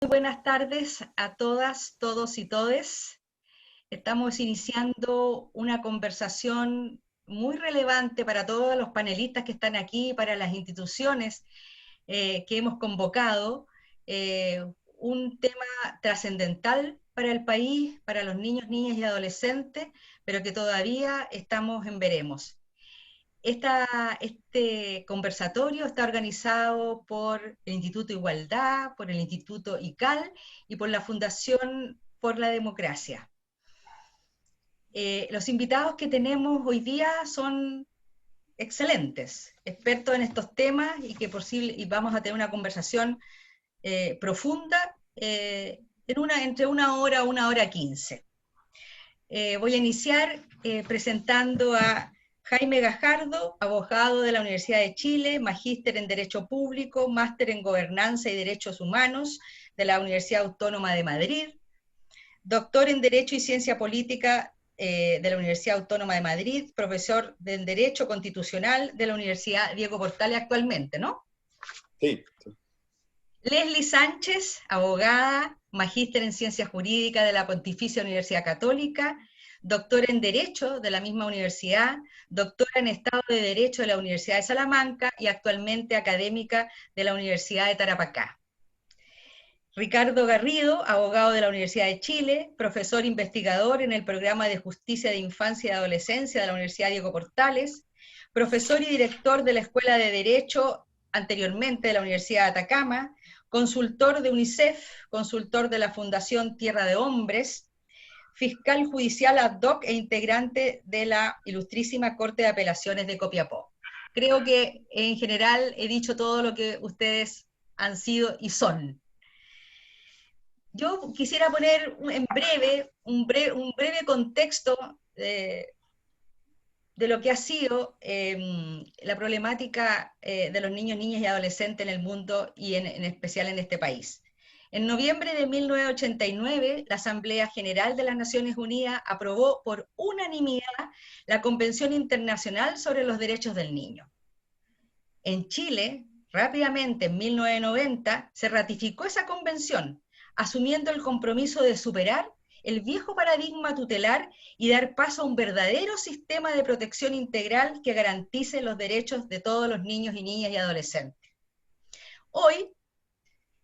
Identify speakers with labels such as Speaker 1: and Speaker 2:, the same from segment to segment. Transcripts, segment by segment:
Speaker 1: Muy buenas tardes a todas, todos y todes. Estamos iniciando una conversación muy relevante para todos los panelistas que están aquí, para las instituciones que hemos convocado. Un tema trascendental para el país, para los niños, niñas y adolescentes, pero que todavía estamos en veremos. Este conversatorio está organizado por el Instituto Igualdad, por el Instituto ICAL y por la Fundación por la Democracia. Los invitados que tenemos hoy día son excelentes, expertos en estos temas y vamos a tener una conversación profunda entre una hora 15. Voy a iniciar presentando a Jaime Gajardo, abogado de la Universidad de Chile, magíster en Derecho Público, máster en Gobernanza y Derechos Humanos de la Universidad Autónoma de Madrid, doctor en Derecho y Ciencia Política de la Universidad Autónoma de Madrid, profesor en Derecho Constitucional de la Universidad Diego Portales actualmente, ¿no?
Speaker 2: Sí.
Speaker 1: Leslie Sánchez, abogada, magíster en Ciencias Jurídicas de la Pontificia Universidad Católica, doctora en Derecho de la misma universidad, doctora en Estado de Derecho de la Universidad de Salamanca y actualmente académica de la Universidad de Tarapacá. Ricardo Garrido, abogado de la Universidad de Chile, profesor investigador en el Programa de Justicia de Infancia y Adolescencia de la Universidad Diego Portales, profesor y director de la Escuela de Derecho anteriormente de la Universidad de Atacama, consultor de UNICEF, consultor de la Fundación Tierra de Hombres, fiscal judicial ad hoc e integrante de la Ilustrísima Corte de Apelaciones de Copiapó. Creo que en general he dicho todo lo que ustedes han sido y son. Yo quisiera poner un breve contexto de lo que ha sido la problemática de los niños, niñas y adolescentes en el mundo y en especial en este país. En noviembre de 1989, la Asamblea General de las Naciones Unidas aprobó por unanimidad la Convención Internacional sobre los Derechos del Niño. En Chile, rápidamente en 1990, se ratificó esa convención, asumiendo el compromiso de superar el viejo paradigma tutelar y dar paso a un verdadero sistema de protección integral que garantice los derechos de todos los niños y niñas y adolescentes. Hoy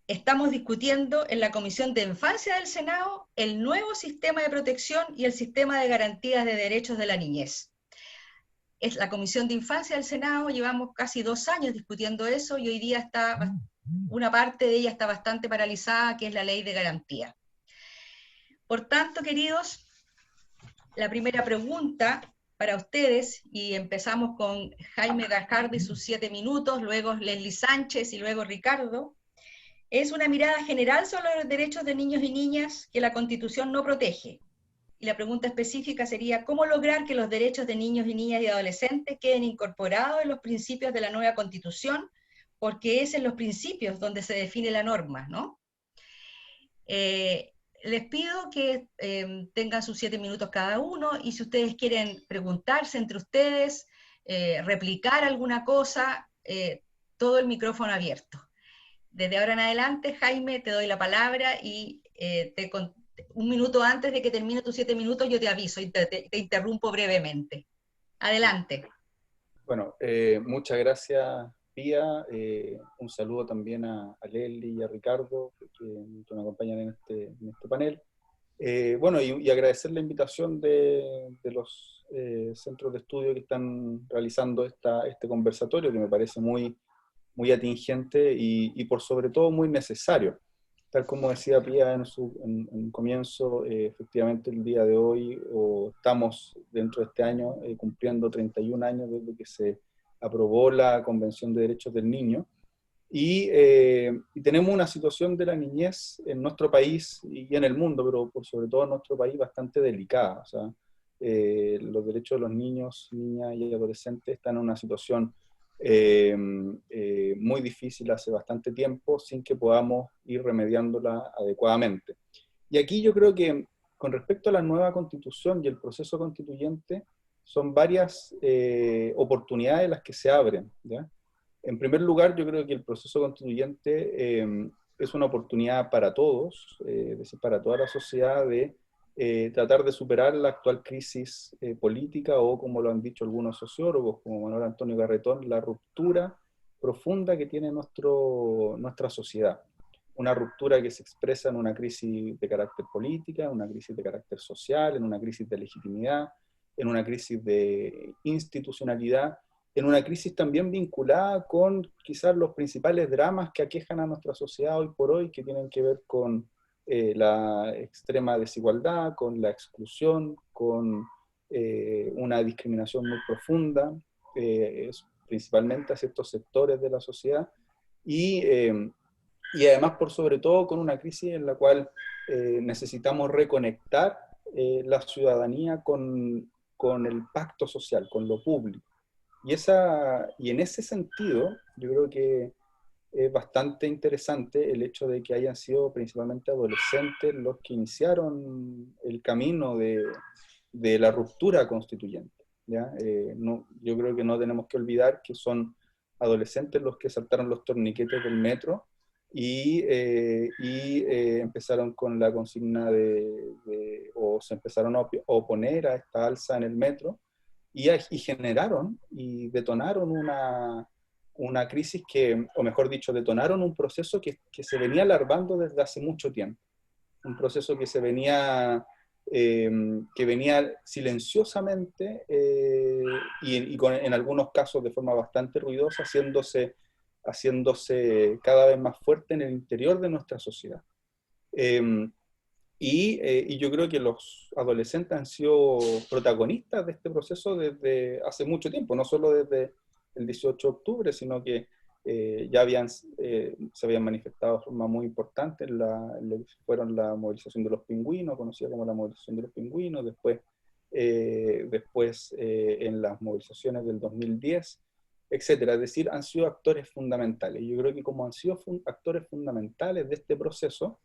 Speaker 1: estamos discutiendo en la Comisión de Infancia del Senado el nuevo sistema de protección y el sistema de garantías de derechos de la niñez. Es la Comisión de Infancia del Senado, llevamos casi 2 años discutiendo eso y hoy día una parte de ella está bastante paralizada, que es la ley de garantía. Por tanto, queridos, la primera pregunta para ustedes, y empezamos con Jaime Gajardo y sus 7 minutos, luego Leslie Sánchez y luego Ricardo, es una mirada general sobre los derechos de niños y niñas que la Constitución no protege. Y la pregunta específica sería, ¿cómo lograr que los derechos de niños y niñas y adolescentes queden incorporados en los principios de la nueva Constitución? Porque es en los principios donde se define la norma, ¿no? Les pido que tengan sus 7 minutos cada uno, y si ustedes quieren preguntarse entre ustedes, replicar alguna cosa, todo el micrófono abierto. Desde ahora en adelante, Jaime, te doy la palabra y un minuto antes de que termine tus 7 minutos yo te aviso y te interrumpo brevemente. Adelante.
Speaker 2: Bueno, muchas gracias, Pía. Un saludo también a Leslie y a Ricardo, que nos acompañan en este panel. Bueno, y agradecer la invitación de los centros de estudio que están realizando este conversatorio, que me parece muy atingente y por sobre todo muy necesario. Tal como decía Pía en comienzo, efectivamente el día de hoy, o estamos dentro de este año, cumpliendo 31 años desde que se aprobó la Convención de Derechos del Niño, y tenemos una situación de la niñez en nuestro país y en el mundo, pero por sobre todo en nuestro país, bastante delicada. O sea, los derechos de los niños, niñas y adolescentes están en una situación muy difícil hace bastante tiempo, sin que podamos ir remediándola adecuadamente. Y aquí yo creo que con respecto a la nueva constitución y el proceso constituyente, son varias oportunidades las que se abren, ¿ya? En primer lugar, yo creo que el proceso constituyente es una oportunidad para todos, es decir, para toda la sociedad de tratar de superar la actual crisis política o, como lo han dicho algunos sociólogos, como Manuel Antonio Garretón, la ruptura profunda que tiene nuestra sociedad. Una ruptura que se expresa en una crisis de carácter política, en una crisis de carácter social, en una crisis de legitimidad, en una crisis de institucionalidad, en una crisis también vinculada con quizás los principales dramas que aquejan a nuestra sociedad hoy por hoy, que tienen que ver con la extrema desigualdad, con la exclusión, con una discriminación muy profunda, principalmente a ciertos sectores de la sociedad, y además por sobre todo con una crisis en la cual necesitamos reconectar la ciudadanía con el pacto social, con lo público. Y en ese sentido, yo creo que es bastante interesante el hecho de que hayan sido principalmente adolescentes los que iniciaron el camino de la ruptura constituyente. ¿Ya? No, yo creo que no tenemos que olvidar que son adolescentes los que saltaron los torniquetes del metro y empezaron con la consigna o se empezaron a oponer a esta alza en el metro y generaron y detonaron una crisis o mejor dicho, detonaron un proceso que se venía alargando desde hace mucho tiempo. Un proceso que venía silenciosamente en algunos casos de forma bastante ruidosa, haciéndose cada vez más fuerte en el interior de nuestra sociedad. Y yo creo que los adolescentes han sido protagonistas de este proceso desde hace mucho tiempo, no solo desde el 18 de octubre, sino que se habían manifestado de forma muy importante en lo que fueron la movilización de los pingüinos, conocida como la movilización de los pingüinos, después en las movilizaciones del 2010, etcétera. Es decir, han sido actores fundamentales. Yo creo que como han sido actores fundamentales de este proceso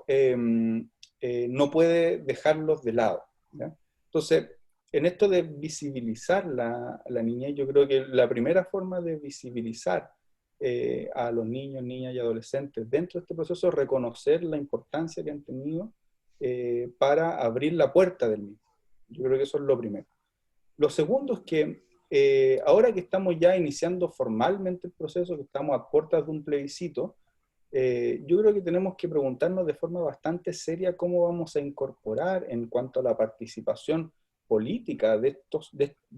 Speaker 2: no puede dejarlos de lado. ¿Ya? Entonces, en esto de visibilizar la niñez, yo creo que la primera forma de visibilizar a los niños, niñas y adolescentes dentro de este proceso es reconocer la importancia que han tenido para abrir la puerta del mismo. Yo creo que eso es lo primero. Lo segundo es que ahora que estamos ya iniciando formalmente el proceso, que estamos a puertas de un plebiscito, yo creo que tenemos que preguntarnos de forma bastante seria cómo vamos a incorporar en cuanto a la participación política de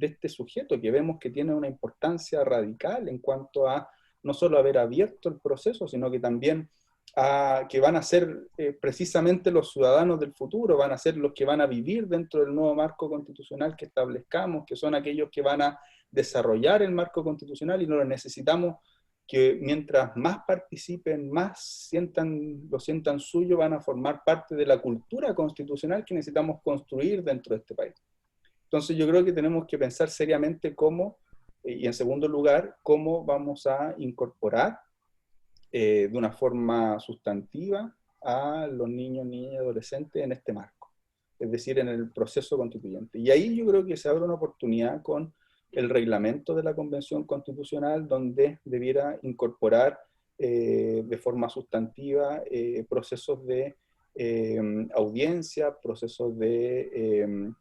Speaker 2: este sujeto, que vemos que tiene una importancia radical en cuanto a no solo haber abierto el proceso, sino que también que van a ser precisamente los ciudadanos del futuro, van a ser los que van a vivir dentro del nuevo marco constitucional que establezcamos, que son aquellos que van a desarrollar el marco constitucional, y no lo necesitamos que mientras más participen, más lo sientan suyo, van a formar parte de la cultura constitucional que necesitamos construir dentro de este país. Entonces yo creo que tenemos que pensar seriamente cómo, y en segundo lugar, cómo vamos a incorporar de una forma sustantiva a los niños, niñas y adolescentes en este marco, es decir, en el proceso constituyente. Y ahí yo creo que se abre una oportunidad con el reglamento de la Convención Constitucional, donde debiera incorporar de forma sustantiva procesos de audiencia, procesos de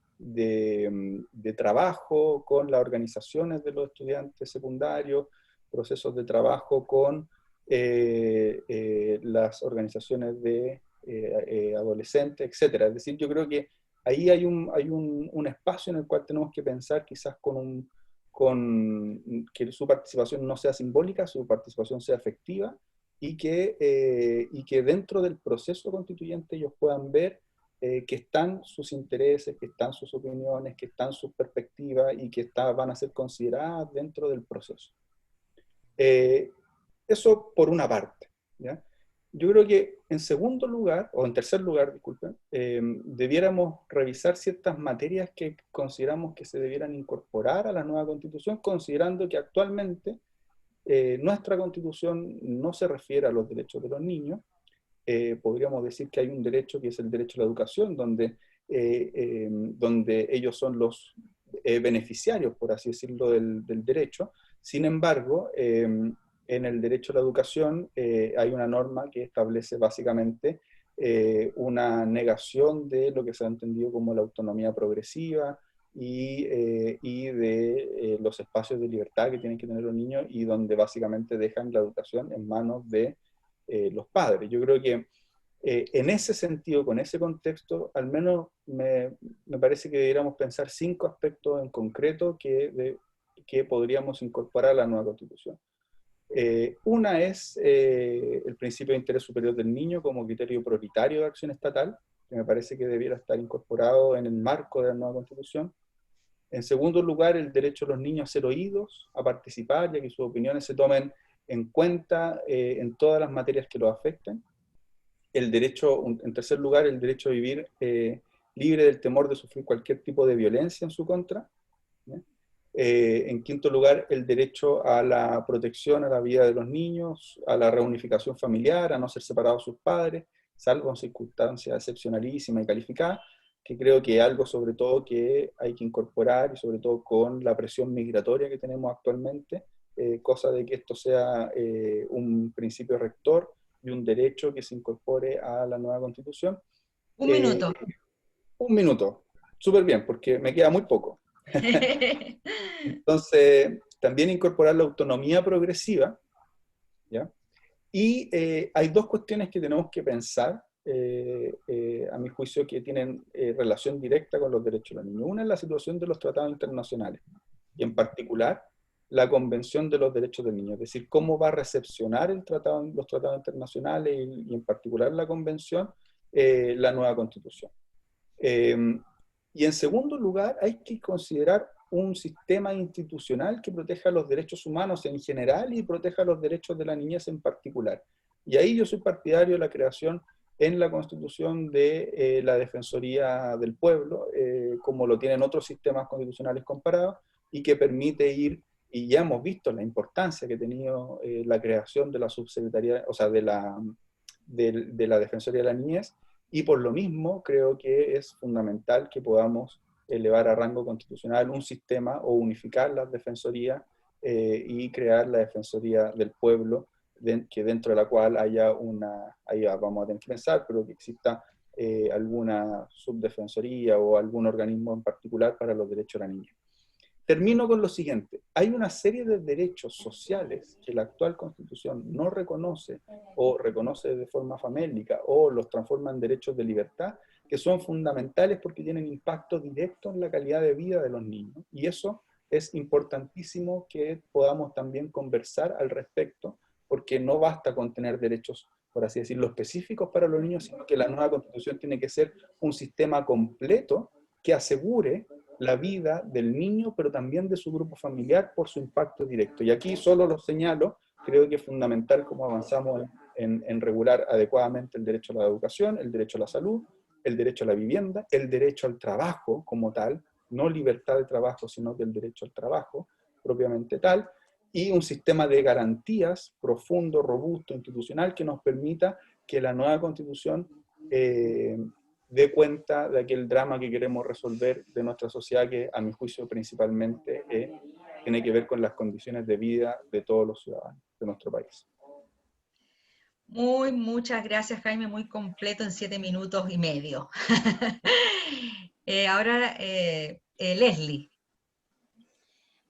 Speaker 2: trabajo con las organizaciones de los estudiantes secundarios, procesos de trabajo con las organizaciones de adolescentes, etcétera. Es decir, yo creo que ahí hay un espacio en el cual tenemos que pensar quizás con que su participación no sea simbólica, su participación sea efectiva, y que dentro del proceso constituyente ellos puedan ver que están sus intereses, que están sus opiniones, que están sus perspectivas y que van a ser consideradas dentro del proceso. Eso por una parte, ¿ya? Yo creo que en segundo lugar, o en tercer lugar, disculpen, debiéramos revisar ciertas materias que consideramos que se debieran incorporar a la nueva Constitución, considerando que actualmente nuestra Constitución no se refiere a los derechos de los niños. Podríamos decir que hay un derecho que es el derecho a la educación, donde ellos son los beneficiarios, por así decirlo, del derecho. Sin embargo, en el derecho a la educación hay una norma que establece básicamente una negación de lo que se ha entendido como la autonomía progresiva y de los espacios de libertad que tienen que tener los niños, y donde básicamente dejan la educación en manos de los padres. Yo creo que en ese sentido, con ese contexto, al menos me parece que deberíamos pensar 5 aspectos en concreto que podríamos incorporar a la nueva Constitución. Una es el principio de interés superior del niño como criterio prioritario de acción estatal, que me parece que debiera estar incorporado en el marco de la nueva Constitución. En segundo lugar, el derecho de los niños a ser oídos, a participar, y a que sus opiniones se tomen en cuenta en todas las materias que los afecten. El derecho, en tercer lugar, el derecho a vivir libre del temor de sufrir cualquier tipo de violencia en su contra. En quinto lugar, el derecho a la protección a la vida de los niños, a la reunificación familiar, a no ser separados sus padres, salvo en circunstancias excepcionalísimas y calificadas, que creo que es algo sobre todo que hay que incorporar, y sobre todo con la presión migratoria que tenemos actualmente, cosa de que esto sea un principio rector y un derecho que se incorpore a la nueva Constitución.
Speaker 1: Un minuto.
Speaker 2: Un minuto, súper bien, porque me queda muy poco. Entonces, también incorporar la autonomía progresiva, ¿ya? Y hay 2 cuestiones que tenemos que pensar, a mi juicio, que tienen relación directa con los derechos de los niños. Una es la situación de los tratados internacionales, y en particular la Convención de los Derechos del Niño, es decir, cómo va a recepcionar los tratados internacionales y en particular la Convención, la nueva Constitución. Y en segundo lugar, hay que considerar un sistema institucional que proteja los derechos humanos en general y proteja los derechos de la niñez en particular. Y ahí yo soy partidario de la creación en la Constitución de la Defensoría del Pueblo, como lo tienen otros sistemas constitucionales comparados, y que permite ir, y ya hemos visto la importancia que ha tenido la creación de la subsecretaría, o sea, de la Defensoría de la Niñez, y por lo mismo creo que es fundamental que podamos elevar a rango constitucional un sistema o unificar las defensorías y crear la Defensoría del Pueblo, que dentro de la cual haya ahí vamos a tener que pensar, pero que exista alguna subdefensoría o algún organismo en particular para los derechos de la niña. Termino con lo siguiente: hay una serie de derechos sociales que la actual Constitución no reconoce, o reconoce de forma famélica, o los transforma en derechos de libertad, que son fundamentales porque tienen impacto directo en la calidad de vida de los niños. Y eso es importantísimo que podamos también conversar al respecto, porque no basta con tener derechos, por así decirlo, específicos para los niños, sino que la nueva Constitución tiene que ser un sistema completo que asegure la vida del niño, pero también de su grupo familiar por su impacto directo. Y aquí solo lo señalo, creo que es fundamental cómo avanzamos en regular adecuadamente el derecho a la educación, el derecho a la salud, el derecho a la vivienda, el derecho al trabajo como tal, no libertad de trabajo, sino que el derecho al trabajo propiamente tal, y un sistema de garantías profundo, robusto, institucional, que nos permita que la nueva Constitución dé cuenta de aquel drama que queremos resolver de nuestra sociedad, que a mi juicio principalmente tiene que ver con las condiciones de vida de todos los ciudadanos de nuestro país.
Speaker 1: Muchas gracias, Jaime, muy completo en 7 minutos y medio. Ahora, Leslie.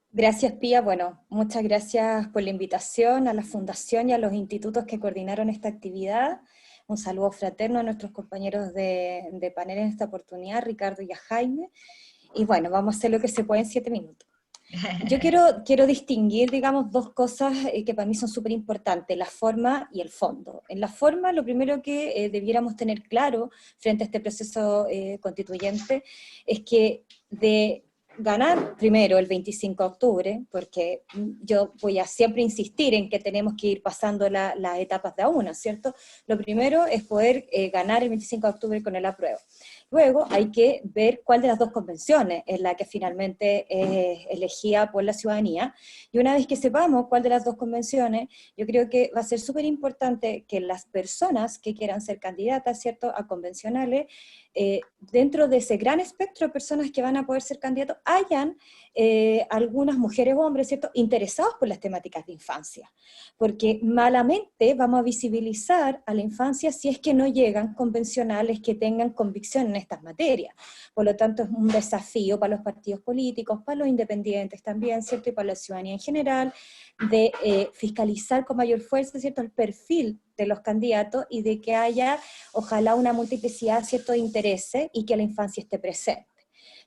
Speaker 3: Gracias, Pía. Bueno, muchas gracias por la invitación a la Fundación y a los institutos que coordinaron esta actividad. Un saludo fraterno a nuestros compañeros de panel en esta oportunidad, Ricardo y a Jaime. Y bueno, vamos a hacer lo que se puede en 7 minutos. Yo quiero distinguir, digamos, 2 cosas que para mí son súper importantes: la forma y el fondo. En la forma, lo primero que debiéramos tener claro frente a este proceso constituyente es que de ganar primero el 25 de octubre, porque yo voy a siempre insistir en que tenemos que ir pasando las etapas de a una, ¿cierto? Lo primero es poder ganar el 25 de octubre con el apruebo. Luego hay que ver cuál de las 2 convenciones es la que finalmente es elegida por la ciudadanía, y una vez que sepamos cuál de las 2 convenciones, yo creo que va a ser súper importante que las personas que quieran ser candidatas, ¿cierto?, a convencionales, dentro de ese gran espectro de personas que van a poder ser candidatos, hayan algunas mujeres o hombres, ¿cierto?, interesados por las temáticas de infancia, porque malamente vamos a visibilizar a la infancia si es que no llegan convencionales que tengan convicción en estas materias. Por lo tanto, es un desafío para los partidos políticos, para los independientes también, ¿cierto?, y para la ciudadanía en general, de fiscalizar con mayor fuerza, ¿cierto?, el perfil de los candidatos y de que haya, ojalá, una multiplicidad, ¿cierto?, de intereses y que la infancia esté presente.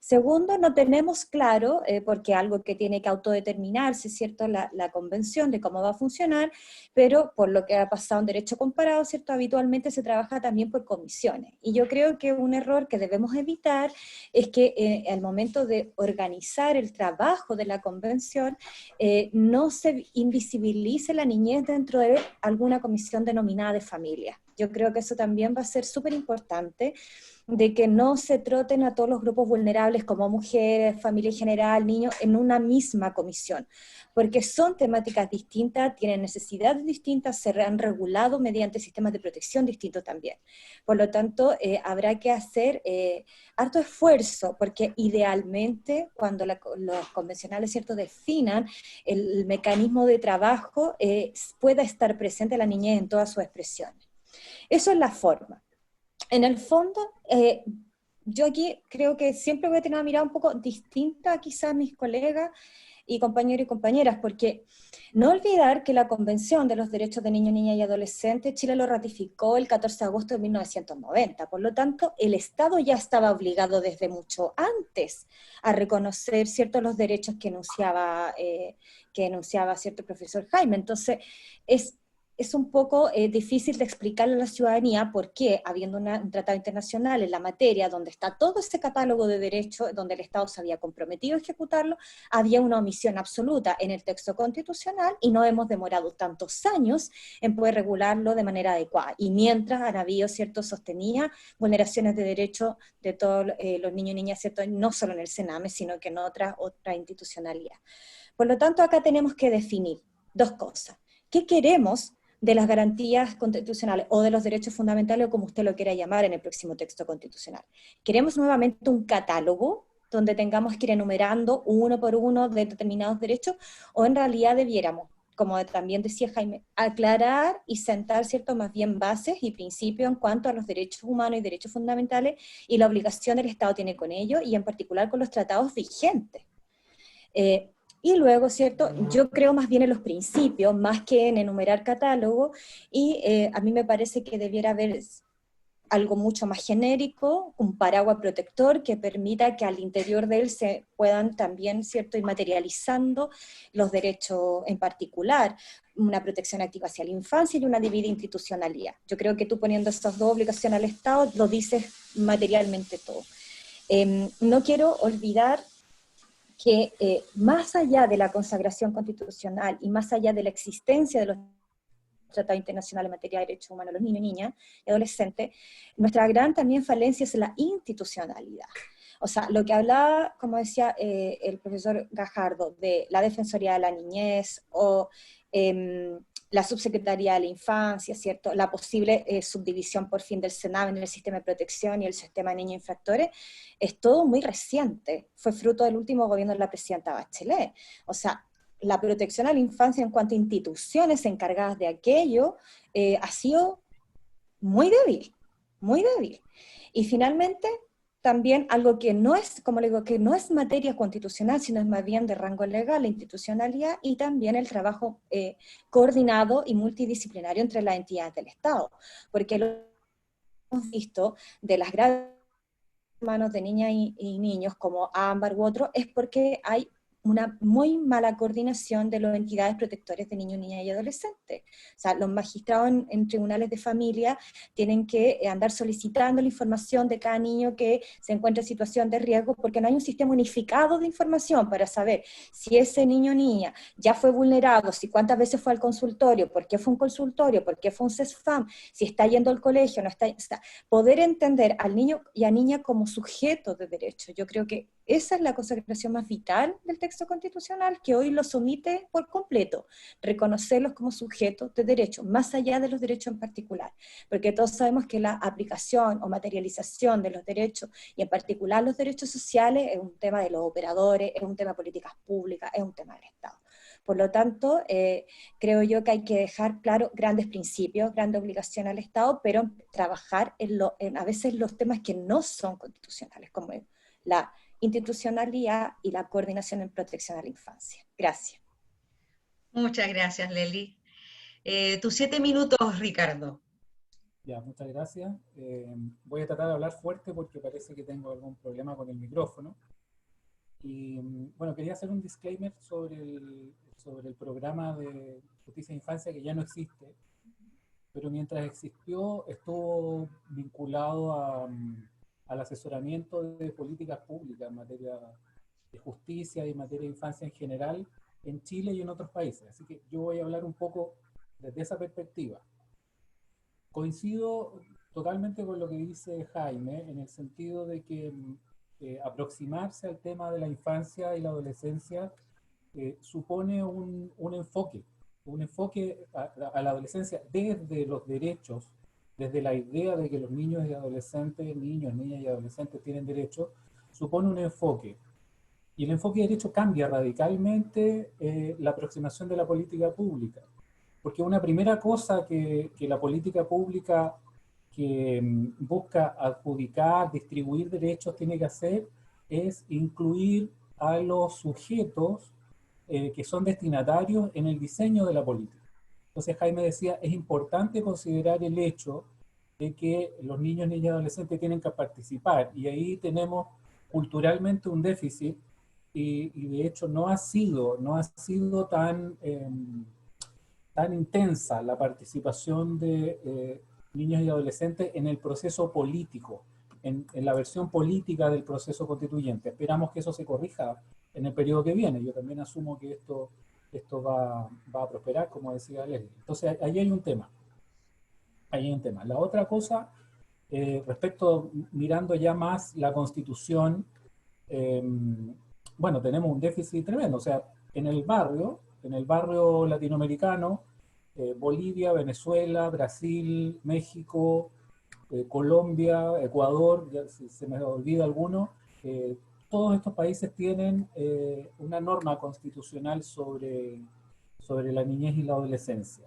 Speaker 3: Segundo, no tenemos claro, porque algo que tiene que autodeterminarse, ¿cierto?, la convención de cómo va a funcionar, pero por lo que ha pasado en derecho comparado, ¿cierto?, habitualmente se trabaja también por comisiones. Y yo creo que un error que debemos evitar es que al momento de organizar el trabajo de la convención, no se invisibilice la niñez dentro de alguna comisión denominada de familia. Yo creo que eso también va a ser súper importante, de que no se troten a todos los grupos vulnerables como mujeres, familia en general, niños, en una misma comisión, porque son temáticas distintas, tienen necesidades distintas, se han regulado mediante sistemas de protección distintos también. Por lo tanto, habrá que hacer harto esfuerzo, porque idealmente cuando los convencionales, ¿cierto?, definan el mecanismo de trabajo, pueda estar presente la niñez en todas sus expresiones. Eso es la forma. En el fondo, yo aquí creo que siempre voy a tener una mirada un poco distinta quizás a mis colegas y compañeros y compañeras, porque no olvidar que la Convención de los Derechos de Niños, Niñas y Adolescentes, Chile lo ratificó el 14 de agosto de 1990, por lo tanto, el Estado ya estaba obligado desde mucho antes a reconocer ciertos los derechos que enunciaba cierto profesor Jaime. Entonces, es un poco difícil de explicarle a la ciudadanía por qué, habiendo un tratado internacional en la materia, donde está todo ese catálogo de derechos, donde el Estado se había comprometido a ejecutarlo, había una omisión absoluta en el texto constitucional y no hemos demorado tantos años en poder regularlo de manera adecuada. Y mientras han habido, ¿cierto?, sostenía vulneraciones de derechos de todos los niños y niñas, ¿cierto?, no solo en el Sename, sino que en otra institucionalidad. Por lo tanto, acá tenemos que definir dos cosas. ¿Qué queremos de las garantías constitucionales o de los derechos fundamentales, o como usted lo quiera llamar en el próximo texto constitucional? ¿Queremos nuevamente un catálogo donde tengamos que ir enumerando uno por uno de determinados derechos, o en realidad debiéramos, como también decía Jaime, aclarar y sentar, ¿cierto?, más bien bases y principios en cuanto a los derechos humanos y derechos fundamentales y la obligación del Estado tiene con ello, y en particular con los tratados vigentes? Y luego, ¿cierto?, yo creo más bien en los principios, más que en enumerar catálogo, y a mí me parece que debiera haber algo mucho más genérico, un paraguas protector que permita que al interior de él se puedan también, ¿cierto?, ir materializando los derechos en particular, una protección activa hacia la infancia y una debida institucionalidad. Yo creo que tú, poniendo estas dos obligaciones al Estado, lo dices materialmente todo. No quiero olvidar que más allá de la consagración constitucional y más allá de la existencia de los tratados internacionales en materia de derechos humanos de los niños, niñas y adolescentes, nuestra gran también falencia es la institucionalidad. O sea, lo que hablaba, como decía el profesor Gajardo, de la Defensoría de la Niñez o la Subsecretaría de la Infancia, ¿cierto?, la posible subdivisión por fin del Sename en el sistema de protección y el sistema de niños infractores, es todo muy reciente, fue fruto del último gobierno de la presidenta Bachelet. O sea, la protección a la infancia en cuanto a instituciones encargadas de aquello ha sido muy débil, muy débil. Y finalmente, también algo que no es, como le digo, que no es materia constitucional, sino es más bien de rango legal, la institucionalidad y también el trabajo coordinado y multidisciplinario entre las entidades del Estado. Porque lo hemos visto de las graves manos de niñas y niños como Ámbar u otro, es porque hay una muy mala coordinación de las entidades protectores de niños, niñas y adolescentes. O sea, los magistrados en tribunales de familia tienen que andar solicitando la información de cada niño que se encuentra en situación de riesgo, porque no hay un sistema unificado de información para saber si ese niño o niña ya fue vulnerado, si cuántas veces fue al consultorio, por qué fue un consultorio, por qué fue un CESFAM, si está yendo al colegio, no está, o sea, poder entender al niño y a niña como sujeto de derecho. Yo creo que esa es la consagración más vital del texto constitucional, que hoy los omite por completo, reconocerlos como sujetos de derechos, más allá de los derechos en particular, porque todos sabemos que la aplicación o materialización de los derechos, y en particular los derechos sociales, es un tema de los operadores, es un tema de políticas públicas, es un tema del Estado. Por lo tanto, creo yo que hay que dejar claro grandes principios, grandes obligaciones al Estado, pero trabajar en a veces los temas que no son constitucionales, como la institucionalidad y la coordinación en protección a la infancia. Gracias.
Speaker 1: Muchas gracias, Lely. Tus 7 minutos, Ricardo.
Speaker 4: Ya, muchas gracias. Voy a tratar de hablar fuerte porque parece que tengo algún problema con el micrófono. Y bueno, quería hacer un disclaimer sobre el programa de justicia de infancia, que ya no existe, pero mientras existió estuvo vinculado al asesoramiento de políticas públicas en materia de justicia y en materia de infancia en general en Chile y en otros países. Así que yo voy a hablar un poco desde esa perspectiva. Coincido totalmente con lo que dice Jaime, en el sentido de que aproximarse al tema de la infancia y la adolescencia supone un enfoque a la adolescencia desde los derechos, desde la idea de que los niños y adolescentes, niños, niñas y adolescentes tienen derechos, supone un enfoque. Y el enfoque de derecho cambia radicalmente la aproximación de la política pública. Porque una primera cosa que la política pública que busca adjudicar, distribuir derechos tiene que hacer es incluir a los sujetos que son destinatarios en el diseño de la política. Entonces Jaime decía, es importante considerar el hecho de que los niños, niñas y adolescentes tienen que participar, y ahí tenemos culturalmente un déficit, y de hecho no ha sido tan intensa la participación de niños y adolescentes en el proceso político, en la versión política del proceso constituyente. Esperamos que eso se corrija en el periodo que viene. Yo también asumo que esto va a prosperar, como decía Leslie. Entonces, ahí hay un tema. La otra cosa, mirando ya más la Constitución, bueno, tenemos un déficit tremendo. O sea, en el barrio latinoamericano, Bolivia, Venezuela, Brasil, México, Colombia, Ecuador, ya se me olvida alguno, todos estos países tienen una norma constitucional sobre la niñez y la adolescencia.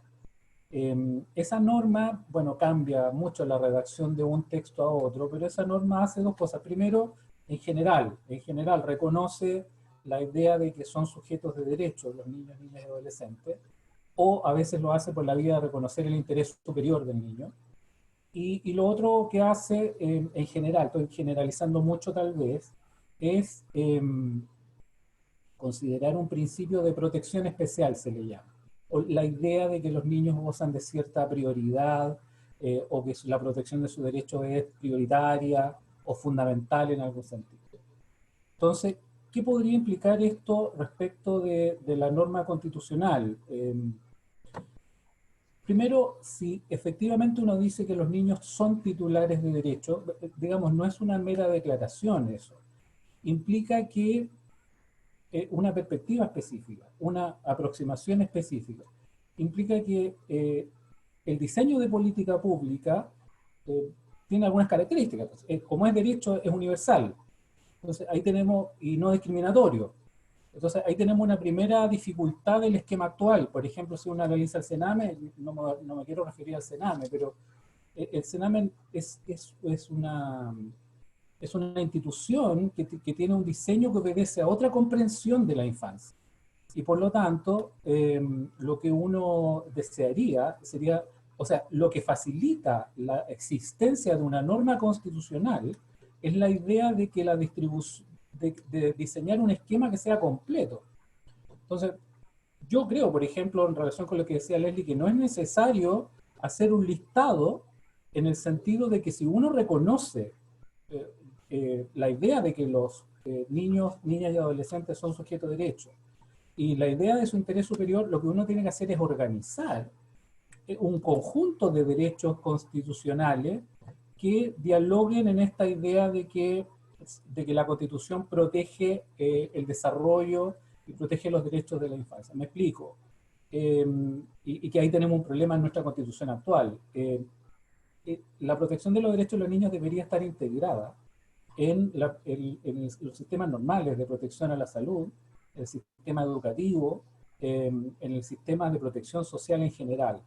Speaker 4: Esa norma, bueno, cambia mucho la redacción de un texto a otro, pero esa norma hace dos cosas. Primero, en general reconoce la idea de que son sujetos de derecho los niños, niñas y adolescentes, o a veces lo hace por la vía de reconocer el interés superior del niño. Y lo otro que hace, en general, estoy generalizando mucho tal vez, es considerar un principio de protección especial, se le llama. O la idea de que los niños gozan de cierta prioridad, o que la protección de sus derechos es prioritaria o fundamental en algún sentido. Entonces, ¿qué podría implicar esto respecto de la norma constitucional? Primero, si efectivamente uno dice que los niños son titulares de derechos, digamos, no es una mera declaración eso. Implica que una perspectiva específica, una aproximación específica, implica que el diseño de política pública tiene algunas características. Como es derecho, es universal. Entonces, ahí tenemos, y no discriminatorio. Entonces, ahí tenemos una primera dificultad del esquema actual. Por ejemplo, si uno analiza el CENAME, no me quiero referir al CENAME, pero el CENAME es una institución que tiene un diseño que obedece a otra comprensión de la infancia. Y por lo tanto, lo que uno desearía sería, o sea, lo que facilita la existencia de una norma constitucional es la idea de que la distribución, de diseñar un esquema que sea completo. Entonces, yo creo, por ejemplo, en relación con lo que decía Leslie, que no es necesario hacer un listado en el sentido de que si uno reconoce la idea de que los niños, niñas y adolescentes son sujetos de derecho, y la idea de su interés superior, lo que uno tiene que hacer es organizar un conjunto de derechos constitucionales que dialoguen en esta idea de que de que la Constitución protege el desarrollo y protege los derechos de la infancia. Me explico. Y que ahí tenemos un problema en nuestra Constitución actual. La protección de los derechos de los niños debería estar integrada en los sistemas normales de protección a la salud, el sistema educativo, en el sistema de protección social en general.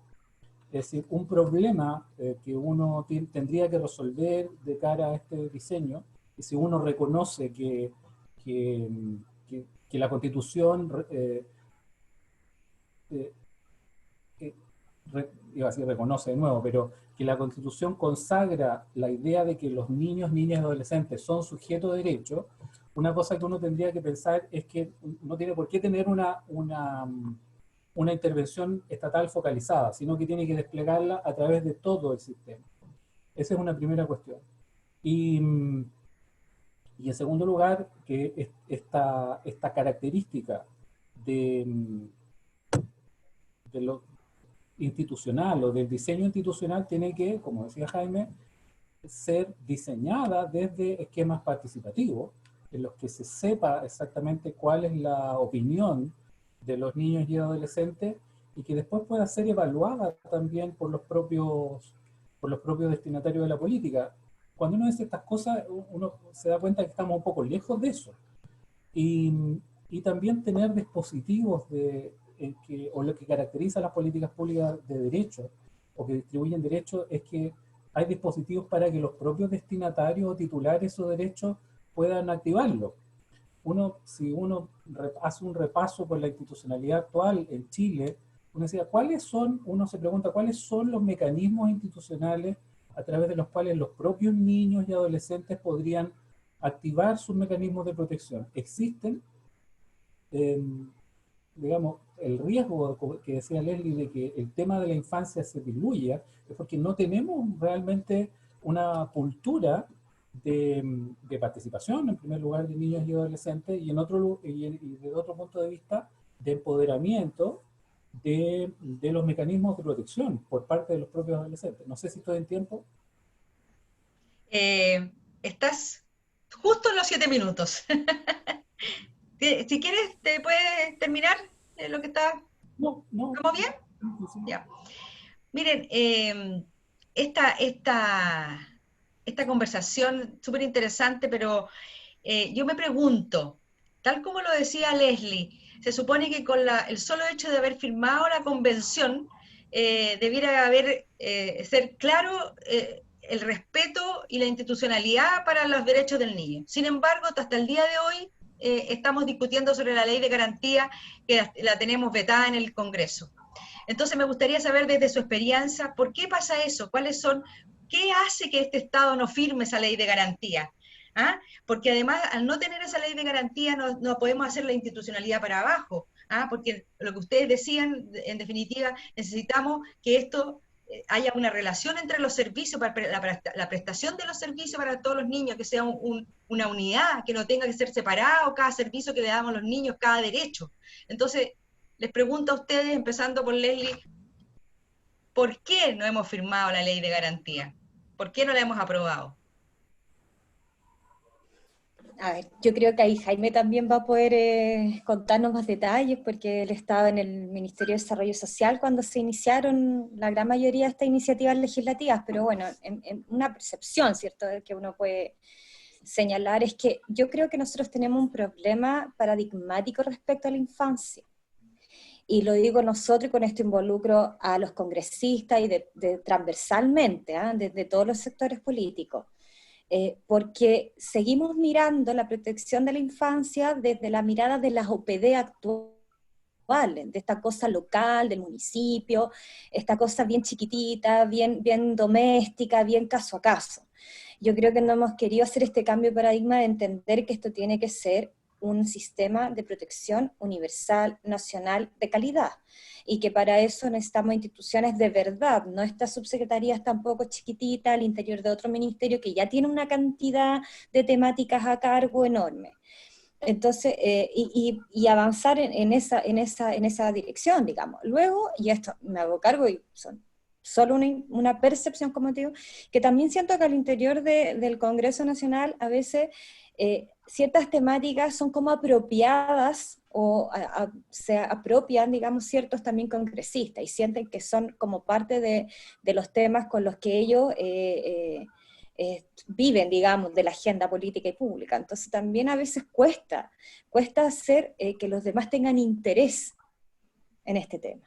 Speaker 4: Es decir, un problema que uno tendría que resolver de cara a este diseño, y si uno reconoce que la Constitución, iba a decir reconoce de nuevo, pero que la Constitución consagra la idea de que los niños, niñas y adolescentes son sujetos de derecho, una cosa que uno tendría que pensar es que no tiene por qué tener una intervención estatal focalizada, sino que tiene que desplegarla a través de todo el sistema. Esa es una primera cuestión. Y en segundo lugar, que esta característica de lo institucional o del diseño institucional tiene que, como decía Jaime, ser diseñada desde esquemas participativos, en los que se sepa exactamente cuál es la opinión de los niños y adolescentes, y que después pueda ser evaluada también por los propios destinatarios de la política. Cuando uno dice estas cosas, uno se da cuenta que estamos un poco lejos de eso. Y también tener dispositivos o lo que caracteriza a las políticas públicas de derecho, o que distribuyen derechos, es que hay dispositivos para que los propios destinatarios o titulares de esos derechos puedan activarlo. Si uno hace un repaso por la institucionalidad actual en Chile, uno se pregunta cuáles son los mecanismos institucionales a través de los cuales los propios niños y adolescentes podrían activar sus mecanismos de protección. Existen, digamos, el riesgo que decía Leslie de que el tema de la infancia se diluya, es porque no tenemos realmente una cultura de participación, en primer lugar, de niños y adolescentes, y desde otro punto de vista, de empoderamiento de los mecanismos de protección por parte de los propios adolescentes. No sé si estoy en tiempo.
Speaker 1: Estás justo en los 7 minutos. Si quieres, ¿te puedes terminar lo que está?
Speaker 4: No.
Speaker 1: ¿Estamos bien?
Speaker 4: Sí.
Speaker 1: Ya. Miren, esta conversación súper interesante, pero yo me pregunto, tal como lo decía Leslie, se supone que con el solo hecho de haber firmado la convención, debiera ser claro el respeto y la institucionalidad para los derechos del niño. Sin embargo, hasta el día de hoy estamos discutiendo sobre la ley de garantía que la tenemos vetada en el Congreso. Entonces me gustaría saber desde su experiencia, ¿por qué pasa eso? ¿Qué hace que este Estado no firme esa ley de garantía? ¿Ah? Porque además, al no tener esa ley de garantía, no podemos hacer la institucionalidad para abajo. ¿Ah? Porque lo que ustedes decían, en definitiva, necesitamos que esto haya una relación entre los servicios, la prestación de los servicios para todos los niños, que sea una unidad, que no tenga que ser separado cada servicio que le damos a los niños, cada derecho. Entonces, les pregunto a ustedes, empezando por Leslie, ¿por qué no hemos firmado la ley de garantía? ¿Por qué no la hemos aprobado?
Speaker 3: A ver, yo creo que ahí Jaime también va a poder contarnos más detalles, porque él estaba en el Ministerio de Desarrollo Social cuando se iniciaron la gran mayoría de estas iniciativas legislativas, pero bueno, en una percepción, ¿cierto?, que uno puede señalar es que yo creo que nosotros tenemos un problema paradigmático respecto a la infancia. Y lo digo nosotros, y con esto involucro a los congresistas y transversalmente, desde todos los sectores políticos. Porque seguimos mirando la protección de la infancia desde la mirada de las OPD actuales, de esta cosa local, del municipio, esta cosa bien chiquitita, bien doméstica, bien caso a caso. Yo creo que no hemos querido hacer este cambio de paradigma de entender que esto tiene que ser un sistema de protección universal, nacional, de calidad, y que para eso necesitamos instituciones de verdad, no estas subsecretarías tampoco chiquititas al interior de otro ministerio que ya tiene una cantidad de temáticas a cargo enorme. Entonces, y avanzar en esa dirección, digamos. Luego, y esto me hago cargo, y son solo una percepción, como te digo, que también siento que al interior del Congreso Nacional a veces ciertas temáticas son como apropiadas o se apropian, digamos, ciertos también congresistas y sienten que son como parte de los temas con los que ellos viven, digamos, de la agenda política y pública. Entonces también a veces cuesta hacer que los demás tengan interés en este tema.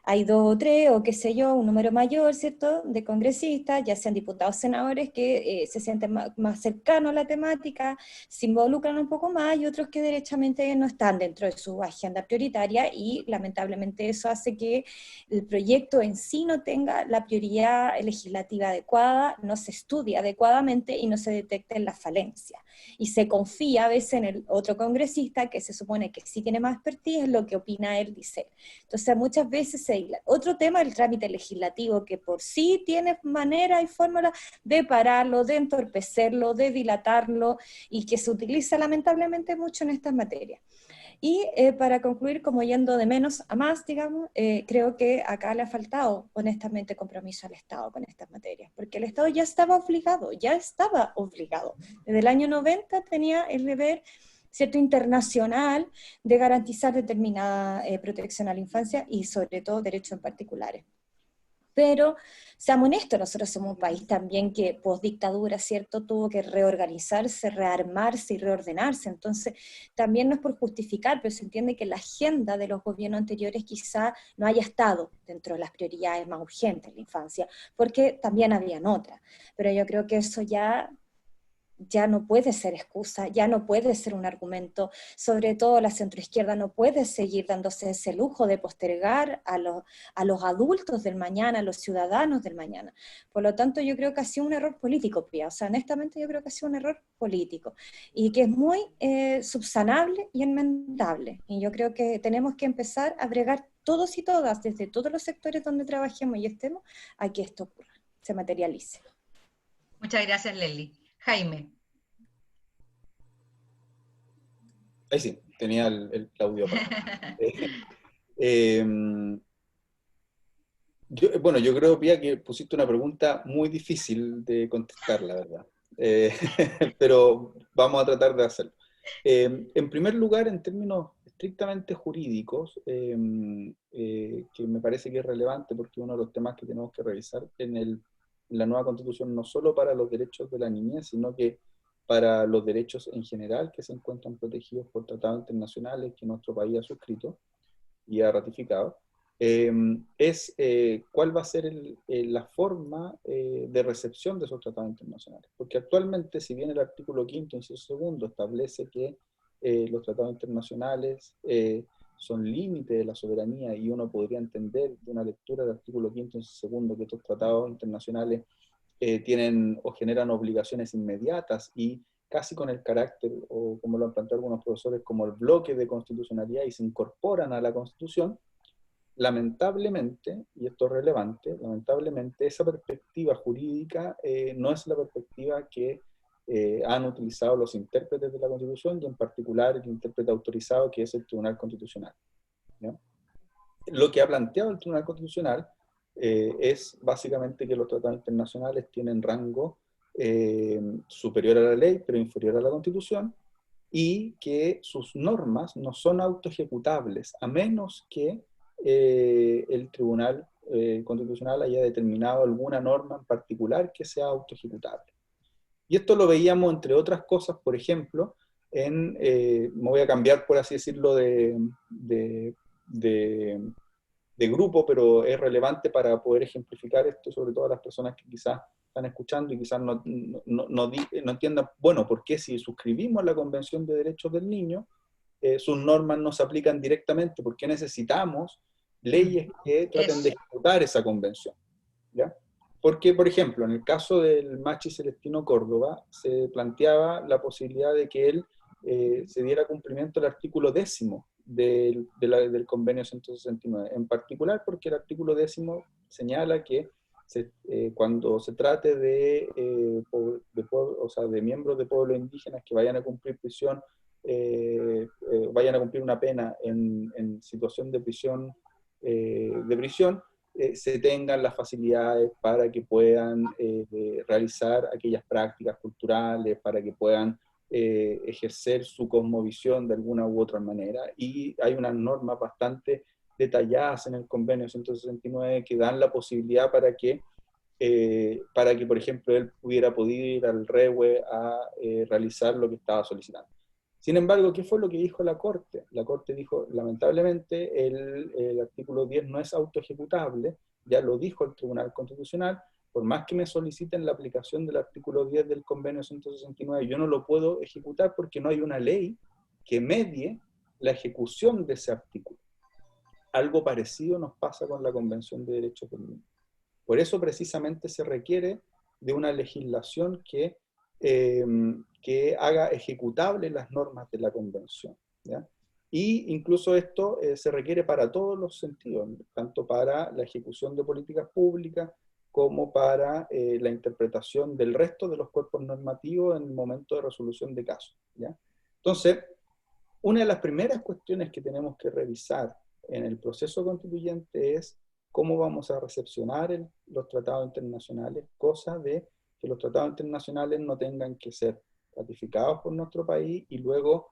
Speaker 3: Hay 2 o 3, o qué sé yo, un número mayor, ¿cierto?, de congresistas, ya sean diputados o senadores, que se sienten más cercanos a la temática, se involucran un poco más, y otros que derechamente no están dentro de su agenda prioritaria, y lamentablemente eso hace que el proyecto en sí no tenga la prioridad legislativa adecuada, no se estudia adecuadamente y no se detecten las falencias. Y se confía a veces en el otro congresista, que se supone que sí tiene más expertise en lo que opina él, dice. Entonces muchas veces otro tema es el trámite legislativo, que por sí tiene manera y fórmula de pararlo, de entorpecerlo, de dilatarlo, y que se utiliza lamentablemente mucho en estas materias. Y para concluir, como yendo de menos a más, digamos, creo que acá le ha faltado honestamente compromiso al Estado con estas materias, porque el Estado ya estaba obligado. Desde el año 90 tenía el deber, cierto, internacional, de garantizar determinada protección a la infancia y sobre todo derechos en particulares. Pero, seamos honestos, nosotros somos un país también que post-dictadura, ¿cierto?, tuvo que reorganizarse, rearmarse y reordenarse. Entonces, también no es por justificar, pero se entiende que la agenda de los gobiernos anteriores quizá no haya estado dentro de las prioridades más urgentes de la infancia, porque también habían otras. Pero yo creo que eso ya no puede ser excusa, ya no puede ser un argumento. Sobre todo la centroizquierda no puede seguir dándose ese lujo de postergar a los adultos del mañana, a los ciudadanos del mañana. Por lo tanto, yo creo que ha sido un error político, Pía. O sea, honestamente yo creo que ha sido un error político y que es muy subsanable y enmendable. Y yo creo que tenemos que empezar a bregar todos y todas, desde todos los sectores donde trabajemos y estemos, a que esto ocurra, se materialice.
Speaker 1: Muchas gracias, Leslie. Jaime.
Speaker 2: Ahí sí, tenía el audio apagado. Yo creo, Pía, que pusiste una pregunta muy difícil de contestar, la verdad. Pero vamos a tratar de hacerlo. En primer lugar, en términos estrictamente jurídicos, que me parece que es relevante porque uno de los temas que tenemos que revisar en la nueva Constitución, no solo para los derechos de la niñez, sino que para los derechos en general que se encuentran protegidos por tratados internacionales que nuestro país ha suscrito y ha ratificado, es cuál va a ser la forma de recepción de esos tratados internacionales. Porque actualmente, si bien el artículo 5º, inciso 2, establece que los tratados internacionales son límite de la soberanía, y uno podría entender de una lectura del artículo 5º, inciso 2, que estos tratados internacionales tienen o generan obligaciones inmediatas y casi con el carácter, o como lo han planteado algunos profesores, como el bloque de constitucionalidad, y se incorporan a la Constitución. Lamentablemente, y esto es relevante, lamentablemente esa perspectiva jurídica no es la perspectiva que han utilizado los intérpretes de la Constitución, y en particular el intérprete autorizado, que es el Tribunal Constitucional, ¿ya? Lo que ha planteado el Tribunal Constitucional es básicamente que los tratados internacionales tienen rango superior a la ley, pero inferior a la Constitución, y que sus normas no son autoejecutables, a menos que el Tribunal Constitucional haya determinado alguna norma en particular que sea autoejecutable. Y esto lo veíamos, entre otras cosas, por ejemplo, me voy a cambiar, por así decirlo, de grupo, pero es relevante para poder ejemplificar esto, sobre todo a las personas que quizás están escuchando y quizás no entiendan, bueno, ¿por qué si suscribimos la Convención de Derechos del Niño, sus normas no se aplican directamente? ¿Por qué necesitamos leyes que traten de ejecutar esa convención? ¿Ya? Porque, por ejemplo, en el caso del Machi Celestino Córdoba, se planteaba la posibilidad de que él se diera cumplimiento al artículo 10 del convenio 169, en particular porque el artículo 10 señala que cuando se trate de miembros de pueblos indígenas que vayan a cumplir prisión, vayan a cumplir una pena en situación de prisión, se tengan las facilidades para que puedan realizar aquellas prácticas culturales, para que puedan ejercer su cosmovisión de alguna u otra manera. Y hay unas normas bastante detalladas en el convenio 169 que dan la posibilidad para que, por ejemplo, él pudiera poder ir al REWE a realizar lo que estaba solicitando. Sin embargo, ¿qué fue lo que dijo la Corte? La Corte dijo, lamentablemente, el artículo 10 no es autoejecutable, ya lo dijo el Tribunal Constitucional, por más que me soliciten la aplicación del artículo 10 del convenio 169, yo no lo puedo ejecutar porque no hay una ley que medie la ejecución de ese artículo. Algo parecido nos pasa con la Convención de Derechos del Niño. Por eso precisamente se requiere de una legislación que haga ejecutables las normas de la Convención, ¿ya? Y incluso esto se requiere para todos los sentidos, tanto para la ejecución de políticas públicas como para la interpretación del resto de los cuerpos normativos en el momento de resolución de casos, ¿ya? Entonces, una de las primeras cuestiones que tenemos que revisar en el proceso constituyente es cómo vamos a recepcionar los tratados internacionales, cosa de que los tratados internacionales no tengan que ser ratificados por nuestro país y luego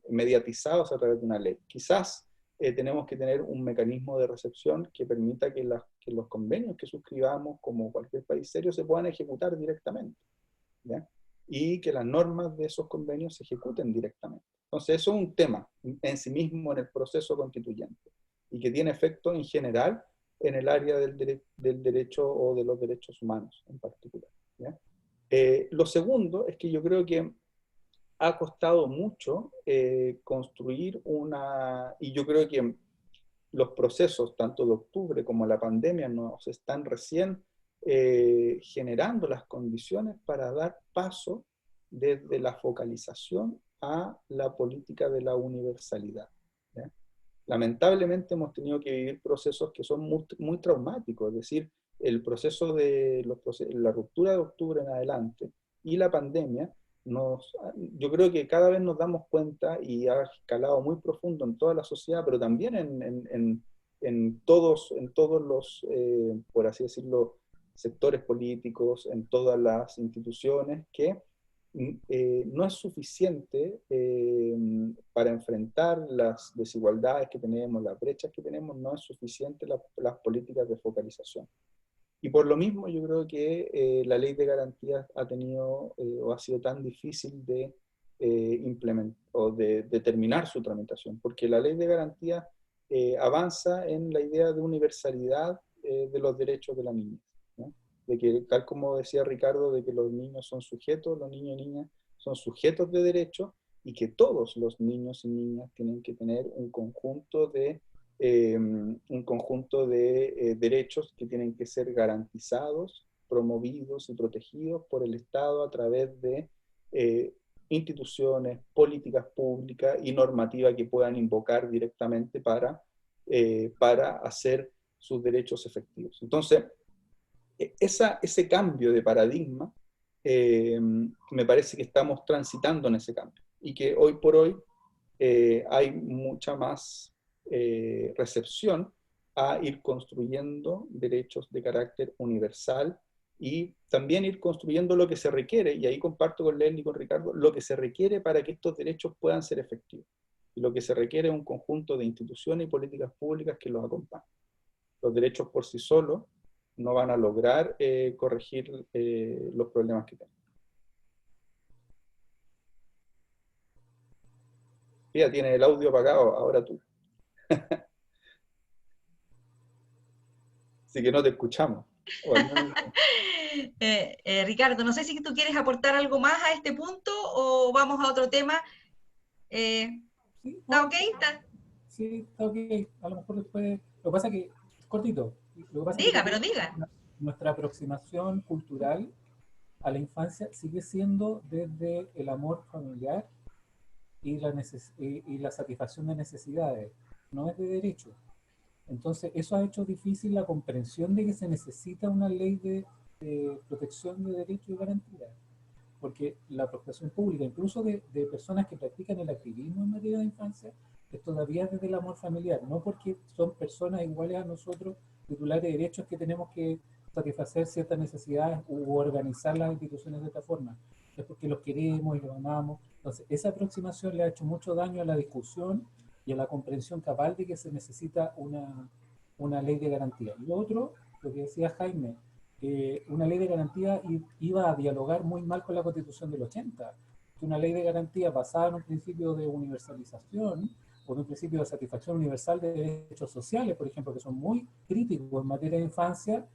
Speaker 2: mediatizados a través de una ley. Quizás tenemos que tener un mecanismo de recepción que permita que los convenios que suscribamos, como cualquier país serio, se puedan ejecutar directamente, ¿ya? Y que las normas de esos convenios se ejecuten directamente. Entonces, eso es un tema en sí mismo en el proceso constituyente y que tiene efecto en general en el área del derecho o de los derechos humanos en particular, ¿ya? Lo segundo es que yo creo que ha costado mucho construir y yo creo que los procesos, tanto de octubre como la pandemia, nos están recién generando las condiciones para dar paso desde la focalización a la política de la universalidad, ¿ya? Lamentablemente hemos tenido que vivir procesos que son muy, muy traumáticos, es decir, el proceso de la ruptura de octubre en adelante y la pandemia, yo creo que cada vez nos damos cuenta y ha escalado muy profundo en toda la sociedad, pero también en todos los, por así decirlo, sectores políticos, en todas las instituciones, que no es suficiente para enfrentar las desigualdades que tenemos, las brechas que tenemos, no es suficiente las políticas de focalización. Y por lo mismo yo creo que la ley de garantías ha tenido o ha sido tan difícil de implementar o de terminar su tramitación, porque la ley de garantías avanza en la idea de universalidad de los derechos de la niñez, ¿no? De que, tal como decía Ricardo, de que los niños son sujetos, los niños y niñas son sujetos de derechos, y que todos los niños y niñas tienen que tener un conjunto de derechos que tienen que ser garantizados, promovidos y protegidos por el Estado a través de instituciones, políticas públicas y normativa que puedan invocar directamente para hacer sus derechos efectivos. Entonces, ese cambio de paradigma, me parece que estamos transitando en ese cambio y que hoy por hoy hay mucha más recepción a ir construyendo derechos de carácter universal y también ir construyendo lo que se requiere, y ahí comparto con Leslie y con Ricardo, lo que se requiere para que estos derechos puedan ser efectivos. Y lo que se requiere es un conjunto de instituciones y políticas públicas que los acompañen. Los derechos por sí solos no van a lograr corregir los problemas que tenemos. Ya tienes el audio apagado, ahora tú. Así que no te escuchamos.
Speaker 1: Ricardo, no sé si tú quieres aportar algo más a este punto o vamos a otro tema.
Speaker 4: Sí,
Speaker 1: ¿Está ok?
Speaker 4: Sí, está ok. A lo mejor después... Lo que pasa es que, cortito, lo que pasa
Speaker 1: Diga,
Speaker 4: es que
Speaker 1: pero diga.
Speaker 4: nuestra aproximación cultural a la infancia sigue siendo desde el amor familiar y la satisfacción de necesidades, no es de derecho. Entonces, eso ha hecho difícil la comprensión de que se necesita una ley de protección de derechos y garantías, porque la protección pública, incluso de personas que practican el activismo en materia de infancia, es todavía desde el amor familiar, no porque son personas iguales a nosotros titulares de derechos que tenemos que satisfacer ciertas necesidades u organizar las instituciones de esta forma. Es porque los queremos y los amamos. Entonces, esa aproximación le ha hecho mucho daño a la discusión y a la comprensión cabal de que se necesita una ley de garantía. Y lo otro, lo que decía Jaime, una ley de garantía iba a dialogar muy mal con la Constitución del 80. Una ley de garantía basada en un principio de universalización o en un principio de satisfacción universal de derechos sociales, por ejemplo, que son muy críticos en materia de infancia,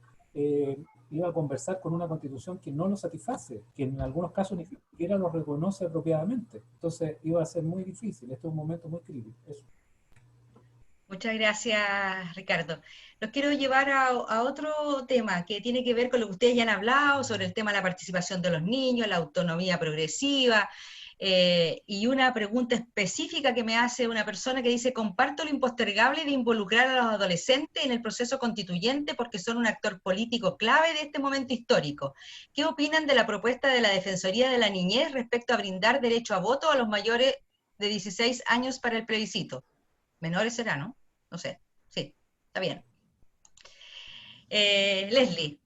Speaker 4: iba a conversar con una Constitución que no lo satisface, que en algunos casos ni siquiera lo reconoce apropiadamente. Entonces iba a ser muy difícil. Este es un momento muy crítico. Eso.
Speaker 1: Muchas gracias, Ricardo. Los quiero llevar a otro tema que tiene que ver con lo que ustedes ya han hablado, sobre el tema de la participación de los niños, la autonomía progresiva, y una pregunta específica que me hace una persona que dice: comparto lo impostergable de involucrar a los adolescentes en el proceso constituyente porque son un actor político clave de este momento histórico. ¿Qué opinan de la propuesta de la Defensoría de la Niñez respecto a brindar derecho a voto a los mayores de 16 años para el plebiscito? Menores será, ¿no? No sé. Sí, está bien. Leslie.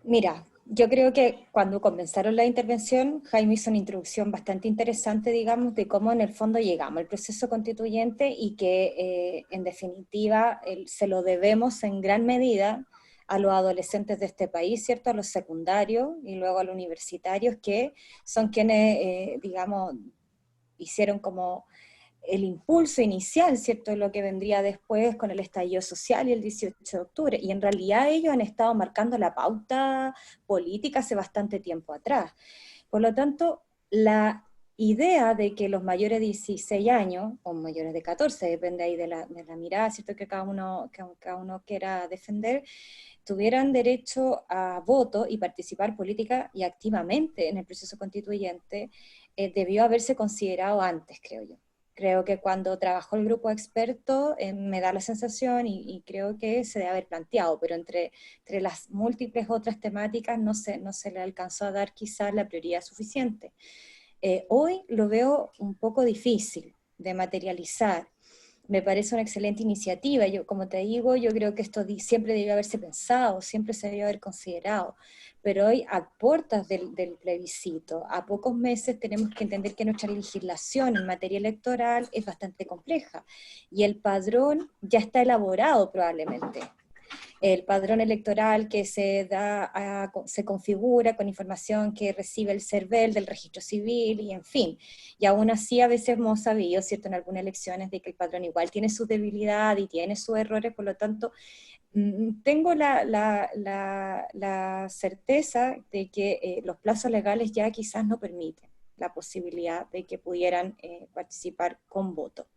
Speaker 3: Mira, yo creo que cuando comenzaron la intervención, Jaime hizo una introducción bastante interesante, digamos, de cómo en el fondo llegamos al proceso constituyente y que en definitiva se lo debemos en gran medida a los adolescentes de este país, ¿cierto? A los secundarios y luego a los universitarios, que son quienes, digamos, hicieron como el impulso inicial, ¿cierto?, de lo que vendría después con el estallido social y el 18 de octubre, y en realidad ellos han estado marcando la pauta política hace bastante tiempo atrás. Por lo tanto, la idea de que los mayores de 16 años, o mayores de 14, depende ahí de la mirada, ¿cierto?, que cada uno quiera defender, tuvieran derecho a voto y participar política y activamente en el proceso constituyente, debió haberse considerado antes, creo yo. Creo que cuando trabajó el grupo de expertos me da la sensación y creo que se debe haber planteado, pero entre las múltiples otras temáticas no se le alcanzó a dar quizás la prioridad suficiente. Hoy lo veo un poco difícil de materializar. Me parece una excelente iniciativa. Yo, como te digo, yo creo que esto siempre debió haberse pensado, siempre se debió haber considerado, pero hoy a puertas del plebiscito, a pocos meses, tenemos que entender que nuestra legislación en materia electoral es bastante compleja, y el padrón ya está elaborado probablemente. El padrón electoral que se configura con información que recibe el CERVEL del registro civil, y en fin. Y aún así a veces hemos sabido, ¿cierto?, en algunas elecciones, de que el padrón igual tiene sus debilidades y tiene sus errores. Por lo tanto, tengo la certeza de que los plazos legales ya quizás no permiten la posibilidad de que pudieran participar con voto.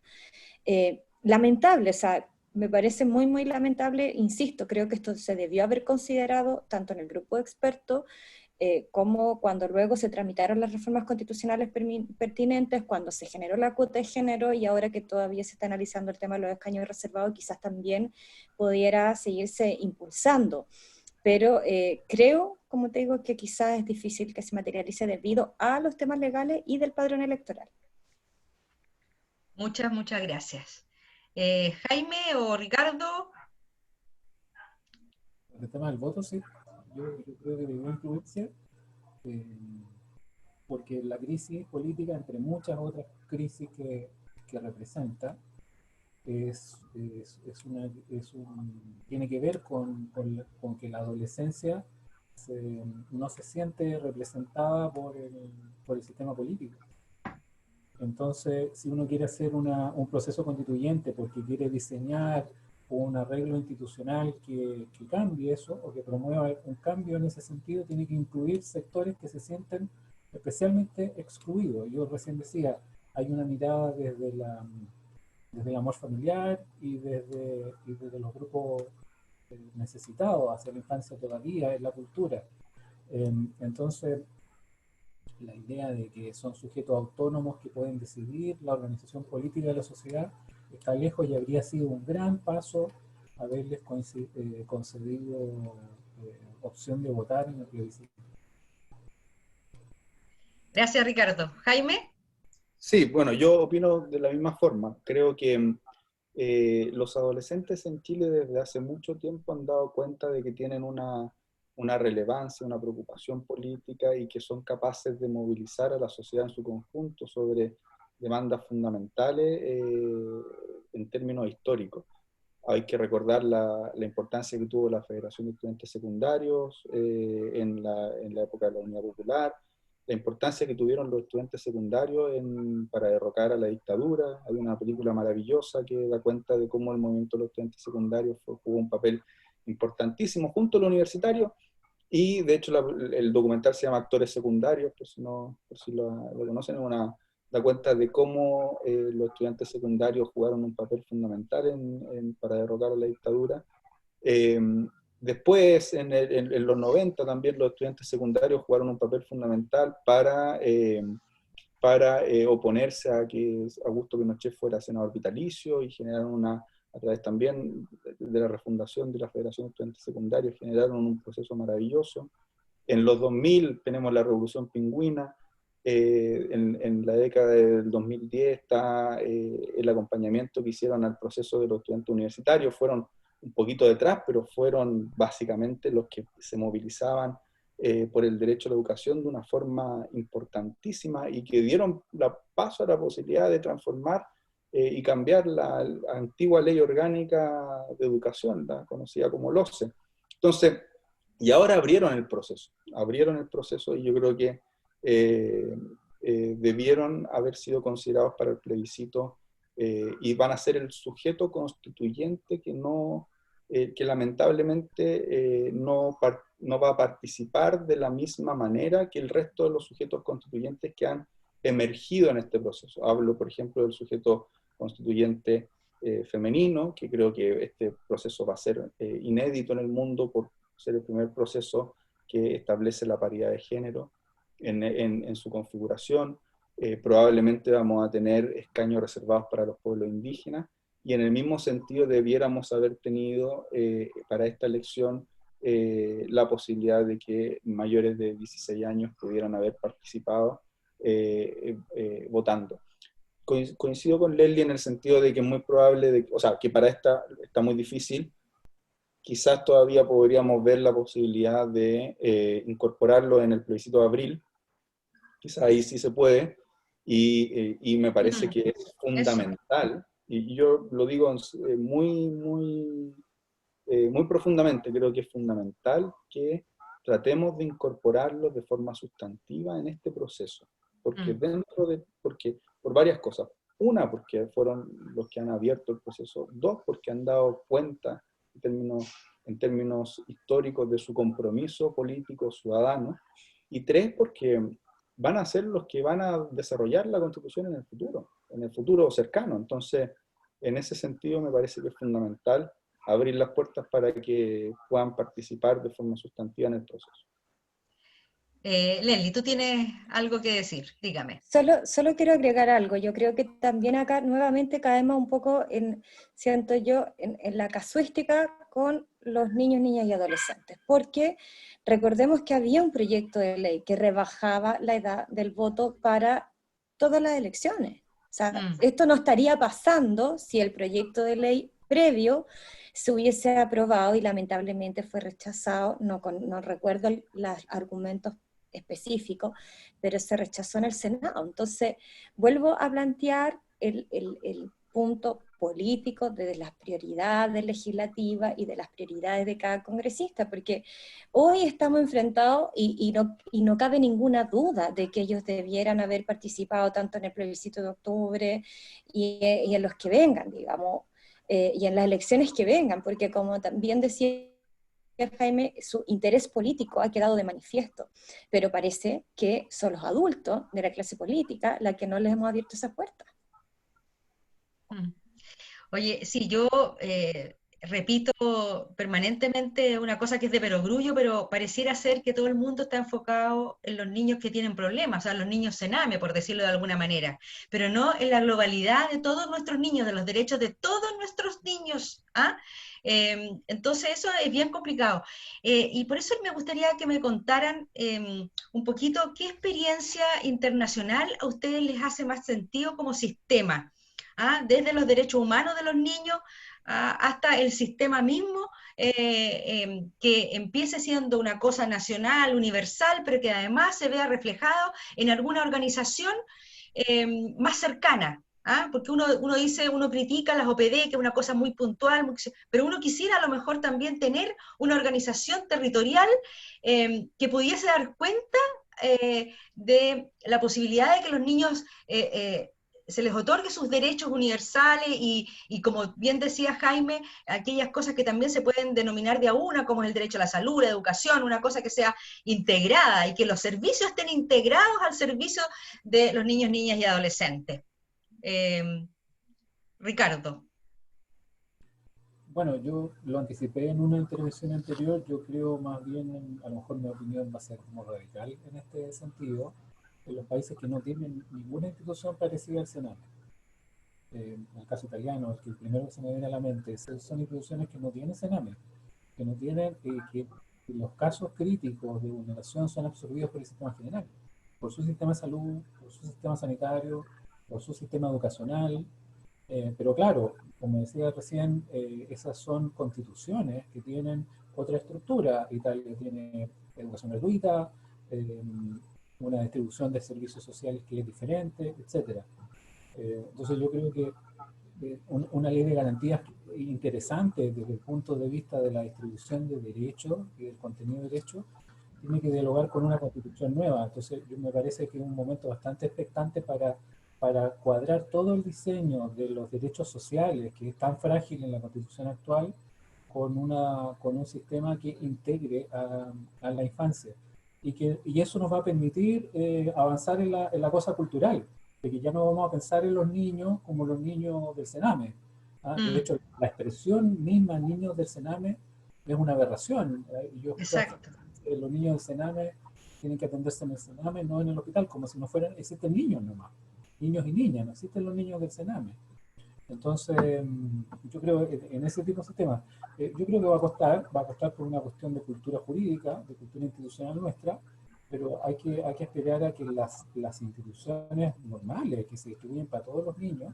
Speaker 3: Lamentable, o sea, me parece muy, muy lamentable, insisto, creo que esto se debió haber considerado tanto en el grupo de expertos como cuando luego se tramitaron las reformas constitucionales pertinentes, cuando se generó la cuota de género, y ahora que todavía se está analizando el tema de los escaños reservados, quizás también pudiera seguirse impulsando. Pero creo, como te digo, que quizás es difícil que se materialice debido a los temas legales y del padrón electoral.
Speaker 1: Muchas, muchas gracias. Jaime o Ricardo.
Speaker 4: El tema del voto, sí. Yo creo que debió incluirse, porque la crisis política, entre muchas otras crisis que representa, tiene que ver con que la adolescencia no se siente representada por el sistema político. Entonces, si uno quiere hacer un proceso constituyente porque quiere diseñar un arreglo institucional que cambie eso, o que promueva un cambio en ese sentido, tiene que incluir sectores que se sienten especialmente excluidos. Yo recién decía, hay una mirada desde el amor familiar y desde los grupos necesitados hacia la infancia todavía, en la cultura. Entonces, la idea de que son sujetos autónomos que pueden decidir la organización política de la sociedad está lejos, y habría sido un gran paso haberles concedido opción de votar en el plebiscito.
Speaker 1: Gracias, Ricardo. Jaime.
Speaker 2: Sí, bueno, yo opino de la misma forma. Creo que los adolescentes en Chile desde hace mucho tiempo han dado cuenta de que tienen una relevancia, una preocupación política y que son capaces de movilizar a la sociedad en su conjunto sobre demandas fundamentales en términos históricos. Hay que recordar la importancia que tuvo la Federación de Estudiantes Secundarios en la época de la Unidad Popular, la importancia que tuvieron los estudiantes secundarios para derrocar a la dictadura. Hay una película maravillosa que da cuenta de cómo el movimiento de los estudiantes secundarios jugó un papel importantísimo junto a los universitarios, y de hecho el documental se llama Actores Secundarios, por si lo conocen, da cuenta de cómo los estudiantes secundarios jugaron un papel fundamental para derrocar a la dictadura. Después, en los 90 también los estudiantes secundarios jugaron un papel fundamental para oponerse a que Augusto Pinochet fuera senador vitalicio, y generaron a través también de la refundación de la Federación de Estudiantes Secundarios, generaron un proceso maravilloso. En los 2000 tenemos la Revolución Pingüina. En la década del 2010 está el acompañamiento que hicieron al proceso de los estudiantes universitarios. Fueron un poquito detrás, pero fueron básicamente los que se movilizaban por el derecho a la educación de una forma importantísima, y que dieron paso a la posibilidad de transformar y cambiar la antigua ley orgánica de educación, la conocida como LOCE. Entonces, y ahora abrieron el proceso, y yo creo que debieron haber sido considerados para el plebiscito, y van a ser el sujeto constituyente que lamentablemente no va a participar de la misma manera que el resto de los sujetos constituyentes que han emergido en este proceso. Hablo, por ejemplo, del sujeto constituyente femenino, que creo que este proceso va a ser inédito en el mundo por ser el primer proceso que establece la paridad de género en su configuración. Probablemente vamos a tener escaños reservados para los pueblos indígenas, y en el mismo sentido debiéramos haber tenido para esta elección la posibilidad de que mayores de 16 años pudieran haber participado votando. Coincido con Leslie en el sentido de que es muy probable, que para esta está muy difícil. Quizás todavía podríamos ver la posibilidad de incorporarlo en el plebiscito de abril. Quizás ahí sí se puede, y me parece que es fundamental, y yo lo digo muy profundamente, creo que es fundamental que tratemos de incorporarlo de forma sustantiva en este proceso, porque por varias cosas. Una, porque fueron los que han abierto el proceso. Dos, porque han dado cuenta en términos históricos de su compromiso político ciudadano. Y tres, porque van a ser los que van a desarrollar la Constitución en el futuro cercano. Entonces, en ese sentido me parece que es fundamental abrir las puertas para que puedan participar de forma sustantiva en el proceso.
Speaker 1: Leslie, tú tienes algo que decir, dígame.
Speaker 3: Solo quiero agregar algo. Yo creo que también acá nuevamente caemos un poco siento yo, en la casuística con los niños, niñas y adolescentes, porque recordemos que había un proyecto de ley que rebajaba la edad del voto para todas las elecciones. O sea, esto no estaría pasando si el proyecto de ley previo se hubiese aprobado y lamentablemente fue rechazado. No recuerdo los argumentos específico, pero se rechazó en el Senado. Entonces, vuelvo a plantear el punto político de las prioridades legislativas y de las prioridades de cada congresista, porque hoy estamos enfrentados y no cabe ninguna duda de que ellos debieran haber participado tanto en el plebiscito de octubre y en los que vengan, digamos, y en las elecciones que vengan, porque como también decía Jaime, su interés político ha quedado de manifiesto, pero parece que son los adultos de la clase política la que no les hemos abierto esa puerta.
Speaker 1: Oye, sí, yo repito permanentemente una cosa que es de perogrullo, pero pareciera ser que todo el mundo está enfocado en los niños que tienen problemas, o sea, los niños cename, por decirlo de alguna manera, pero no en la globalidad de todos nuestros niños, de los derechos de todos nuestros niños, ¿ah? Entonces eso es bien complicado. Y por eso me gustaría que me contaran un poquito qué experiencia internacional a ustedes les hace más sentido como sistema. desde los derechos humanos de los niños hasta el sistema mismo, que empiece siendo una cosa nacional, universal, pero que además se vea reflejado en alguna organización más cercana. Porque uno dice, uno critica las OPD, que es una cosa muy puntual, pero uno quisiera a lo mejor también tener una organización territorial que pudiese dar cuenta de la posibilidad de que los niños se les otorgue sus derechos universales y como bien decía Jaime, aquellas cosas que también se pueden denominar de a una, como el derecho a la salud, la educación, una cosa que sea integrada y que los servicios estén integrados al servicio de los niños, niñas y adolescentes. Ricardo.
Speaker 4: Bueno, yo lo anticipé en una intervención anterior, yo creo más bien, a lo mejor mi opinión va a ser como radical en este sentido, en los países que no tienen ninguna institución parecida al Sename. En el caso italiano, el primero que se me viene a la mente, son instituciones que no tienen Sename, que no tienen, que los casos críticos de vulneración son absorbidos por el sistema general, por su sistema de salud, por su sistema sanitario, por su sistema educacional. Pero claro, como decía recién, esas son constituciones que tienen otra estructura. Italia tiene educación gratuita, una distribución de servicios sociales que es diferente, etc. Entonces yo creo que una ley de garantías interesante desde el punto de vista de la distribución de derechos y del contenido de derechos tiene que dialogar con una constitución nueva. Entonces me parece que es un momento bastante expectante para cuadrar todo el diseño de los derechos sociales, que es tan frágil en la Constitución actual, con un sistema que integre a la infancia. Y eso nos va a permitir avanzar en la cosa cultural, de que ya no vamos a pensar en los niños como los niños del Sename. De hecho, la expresión misma niños del Sename es una aberración. Yo
Speaker 1: Exacto.
Speaker 4: Los niños del Sename tienen que atenderse en el Sename, no en el hospital, como si no fueran, existen niños nomás. Niños y niñas, no existen los niños del Sename. Entonces, yo creo en ese tipo de sistemas, yo creo que va a costar por una cuestión de cultura jurídica, de cultura institucional nuestra, pero hay que esperar a que las instituciones normales que se distribuyen para todos los niños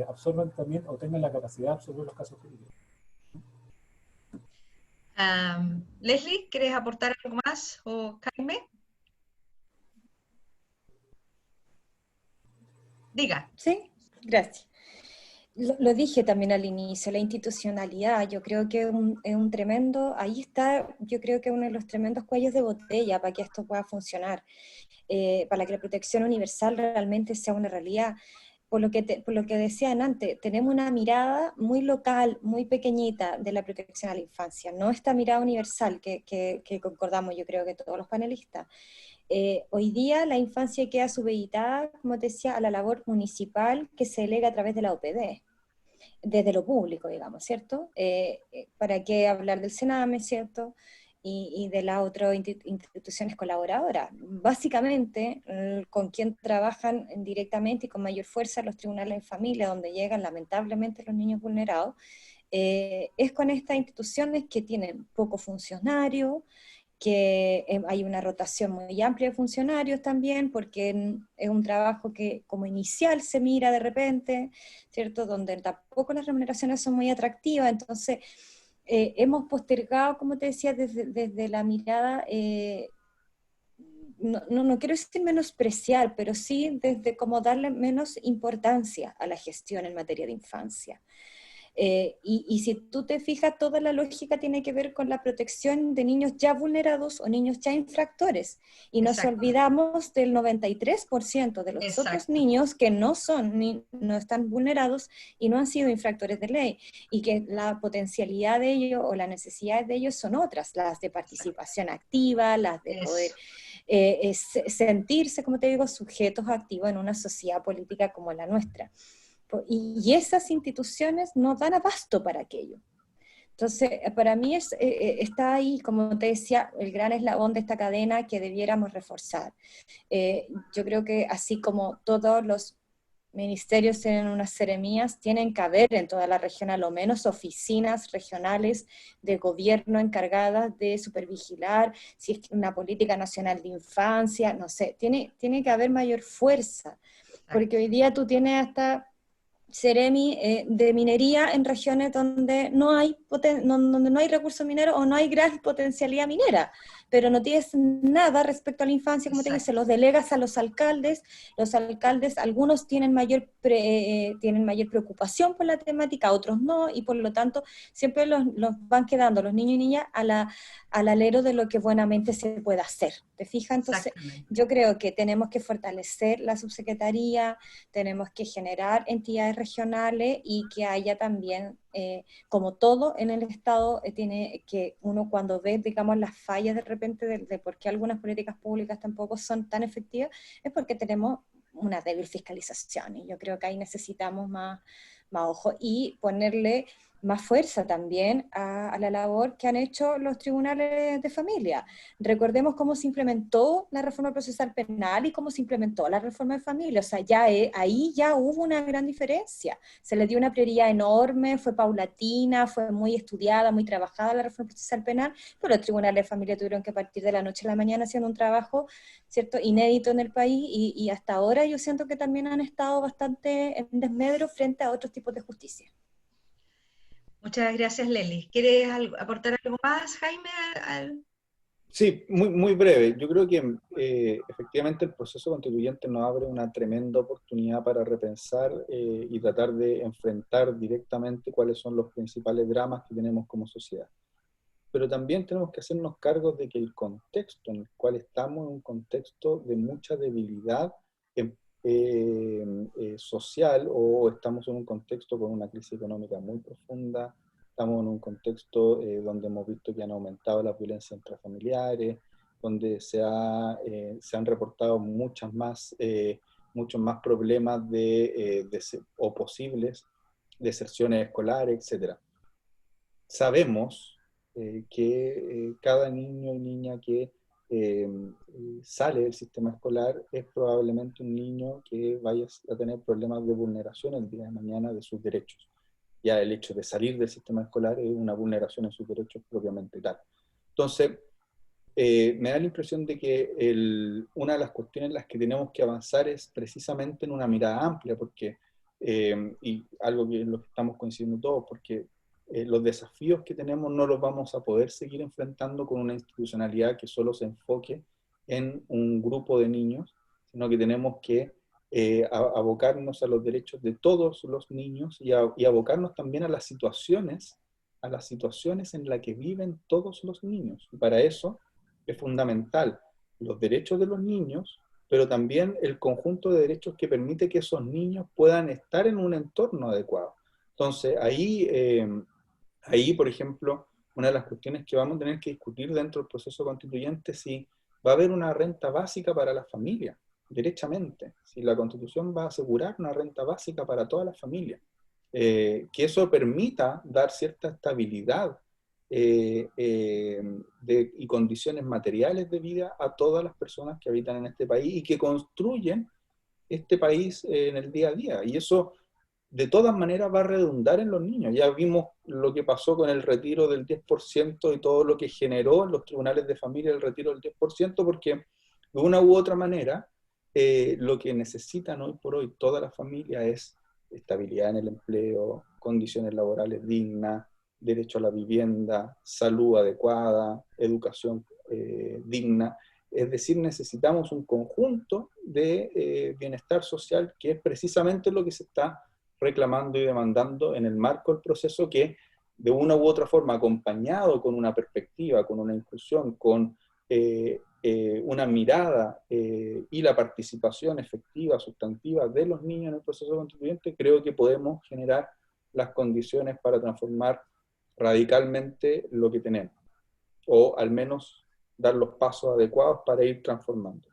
Speaker 4: absorban también o tengan la capacidad de absorber los casos jurídicos.
Speaker 1: Leslie, ¿quieres aportar algo más o Jaime? Diga.
Speaker 3: Sí, gracias. Lo dije también al inicio, la institucionalidad, yo creo que es un tremendo, ahí está, yo creo que uno de los tremendos cuellos de botella para que esto pueda funcionar, para que la protección universal realmente sea una realidad. Por lo que decían antes, tenemos una mirada muy local, muy pequeñita de la protección a la infancia, no esta mirada universal que concordamos yo creo que todos los panelistas. Hoy día la infancia queda supeditada, como te decía, a la labor municipal que se delega a través de la OPD, desde lo público, digamos, ¿cierto? ¿Para qué hablar del Sename, ¿cierto? Y de las otras instituciones colaboradoras. Básicamente, con quien trabajan directamente y con mayor fuerza los tribunales de familia, donde llegan lamentablemente los niños vulnerados, es con estas instituciones que tienen poco funcionario, que hay una rotación muy amplia de funcionarios también, porque es un trabajo que como inicial se mira de repente, ¿cierto? Donde tampoco las remuneraciones son muy atractivas, entonces hemos postergado, como te decía, desde la mirada, no quiero decir menospreciar, pero sí desde como darle menos importancia a la gestión en materia de infancia. Y si tú te fijas, toda la lógica tiene que ver con la protección de niños ya vulnerados o niños ya infractores. Y nos olvidamos del 93% de los otros niños que no están vulnerados y no han sido infractores de ley. Y que la potencialidad de ellos o las necesidades de ellos son otras, las de participación activa, las de poder sentirse, como te digo, sujetos activos en una sociedad política como la nuestra. Y esas instituciones no dan abasto para aquello. Entonces, para mí está ahí, como te decía, el gran eslabón de esta cadena que debiéramos reforzar. Yo creo que así como todos los ministerios tienen unas seremías, tienen que haber en toda la región a lo menos oficinas regionales de gobierno encargadas de supervigilar si es una política nacional de infancia, no sé, tiene que haber mayor fuerza, porque hoy día tú tienes hasta Ceremi de minería en regiones donde no hay recursos mineros o no hay gran potencialidad minera, pero no tienes nada respecto a la infancia, como te digo, se los delegas a los alcaldes, algunos tienen mayor preocupación por la temática, otros no, y por lo tanto siempre los van quedando los niños y niñas al alero de lo que buenamente se puede hacer, ¿te fijas? Entonces yo creo que tenemos que fortalecer la subsecretaría, tenemos que generar entidades regionales y que haya también, como todo en el Estado, tiene que uno cuando ve, digamos, las fallas de repente de por qué algunas políticas públicas tampoco son tan efectivas, es porque tenemos una débil fiscalización, y yo creo que ahí necesitamos más ojo y ponerle más fuerza también a la labor que han hecho los tribunales de familia. Recordemos cómo se implementó la reforma procesal penal y cómo se implementó la reforma de familia, o sea, ahí ya hubo una gran diferencia, se le dio una prioridad enorme, fue paulatina, fue muy estudiada, muy trabajada la reforma procesal penal, pero los tribunales de familia tuvieron que partir de la noche a la mañana haciendo un trabajo, ¿cierto?, inédito en el país, y hasta ahora yo siento que también han estado bastante en desmedro frente a otros tipos de justicia.
Speaker 1: Muchas gracias, Lely. ¿Quieres aportar algo más, Jaime?
Speaker 2: Sí, muy, muy breve. Yo creo que efectivamente el proceso constituyente nos abre una tremenda oportunidad para repensar y tratar de enfrentar directamente cuáles son los principales dramas que tenemos como sociedad. Pero también tenemos que hacernos cargo de que el contexto en el cual estamos es un contexto de mucha debilidad social, o estamos en un contexto con una crisis económica muy profunda, estamos en un contexto donde hemos visto que han aumentado las violencias intrafamiliares, donde se han reportado muchos más problemas o posibles deserciones escolares, etc. Sabemos que cada niño y niña que sale del sistema escolar es probablemente un niño que vaya a tener problemas de vulneración el día de mañana de sus derechos. Ya el hecho de salir del sistema escolar es una vulneración en sus derechos propiamente tal. Entonces, me da la impresión de que una de las cuestiones en las que tenemos que avanzar es precisamente en una mirada amplia, porque, y algo que en lo que estamos coincidiendo todos, porque los desafíos que tenemos no los vamos a poder seguir enfrentando con una institucionalidad que solo se enfoque en un grupo de niños, sino que tenemos que abocarnos a los derechos de todos los niños y abocarnos también a las situaciones en las que viven todos los niños. Y para eso es fundamental los derechos de los niños, pero también el conjunto de derechos que permite que esos niños puedan estar en un entorno adecuado. Entonces, ahí, por ejemplo, una de las cuestiones que vamos a tener que discutir dentro del proceso constituyente es si va a haber una renta básica para las familias, derechamente, si la Constitución va a asegurar una renta básica para todas las familias, que eso permita dar cierta estabilidad y condiciones materiales de vida a todas las personas que habitan en este país y que construyen este país en el día a día. Y eso, de todas maneras, va a redundar en los niños. Ya vimos lo que pasó con el retiro del 10% y todo lo que generó en los tribunales de familia el retiro del 10%, porque de una u otra manera, lo que necesitan hoy por hoy toda la familia es estabilidad en el empleo, condiciones laborales dignas, derecho a la vivienda, salud adecuada, educación digna. Es decir, necesitamos un conjunto de bienestar social, que es precisamente lo que se está reclamando y demandando en el marco del proceso, que de una u otra forma, acompañado con una perspectiva, con una inclusión, con una mirada y la participación efectiva, sustantiva de los niños en el proceso constituyente, creo que podemos generar las condiciones para transformar radicalmente lo que tenemos, o al menos dar los pasos adecuados para ir transformando.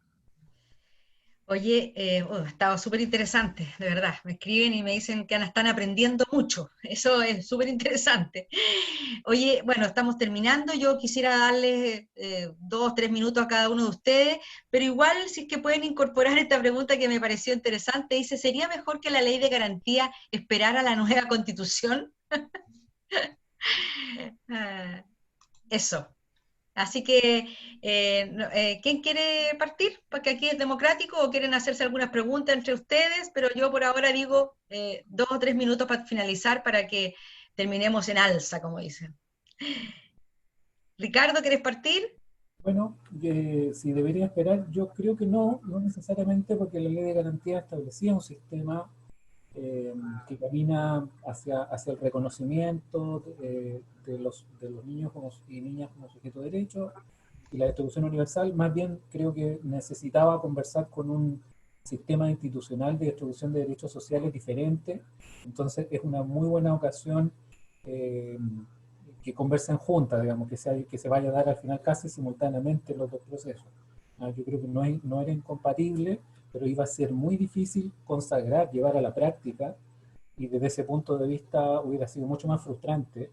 Speaker 1: Oye, ha estado súper interesante, de verdad. Me escriben y me dicen que están aprendiendo mucho. Eso es súper interesante. Oye, bueno, estamos terminando. Yo quisiera darles 2 o 3 minutos a cada uno de ustedes, pero igual, si es que pueden incorporar esta pregunta que me pareció interesante, dice, ¿sería mejor que la ley de garantía esperara la nueva constitución? Eso. Así que, ¿quién quiere partir? Porque aquí es democrático, o quieren hacerse algunas preguntas entre ustedes, pero yo por ahora digo 2 o 3 minutos para finalizar, para que terminemos en alza, como dicen. Ricardo, ¿quieres partir?
Speaker 4: Bueno, si debería esperar, yo creo que no, no necesariamente, porque la ley de garantía establecía un sistema que camina hacia el reconocimiento de los niños y niñas como sujeto de derecho y la distribución universal. Más bien creo que necesitaba conversar con un sistema institucional de distribución de derechos sociales diferente. Entonces es una muy buena ocasión eh, que conversen juntas, digamos, que se vaya a dar al final casi simultáneamente los dos procesos. Yo creo que no era incompatible, pero iba a ser muy difícil consagrar, llevar a la práctica, y desde ese punto de vista hubiera sido mucho más frustrante,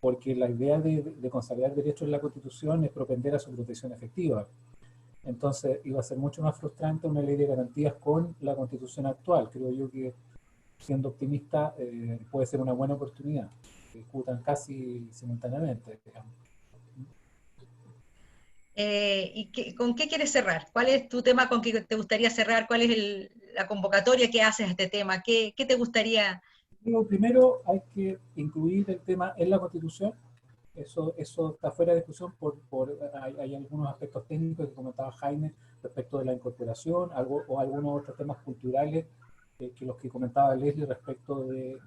Speaker 4: porque la idea de consagrar derechos en la Constitución es propender a su protección efectiva. Entonces iba a ser mucho más frustrante una ley de garantías con la Constitución actual. Creo yo que, siendo optimista, puede ser una buena oportunidad. Se discutan casi simultáneamente, digamos.
Speaker 1: ¿Con qué quieres cerrar? ¿Cuál es tu tema con que te gustaría cerrar? ¿Cuál es la convocatoria que haces a este tema? ¿Qué te gustaría?
Speaker 4: Primero hay que incluir el tema en la Constitución. Eso está fuera de discusión. Hay algunos aspectos técnicos que comentaba Jaime respecto de la incorporación, o algunos otros temas culturales que los que comentaba Leslie respecto de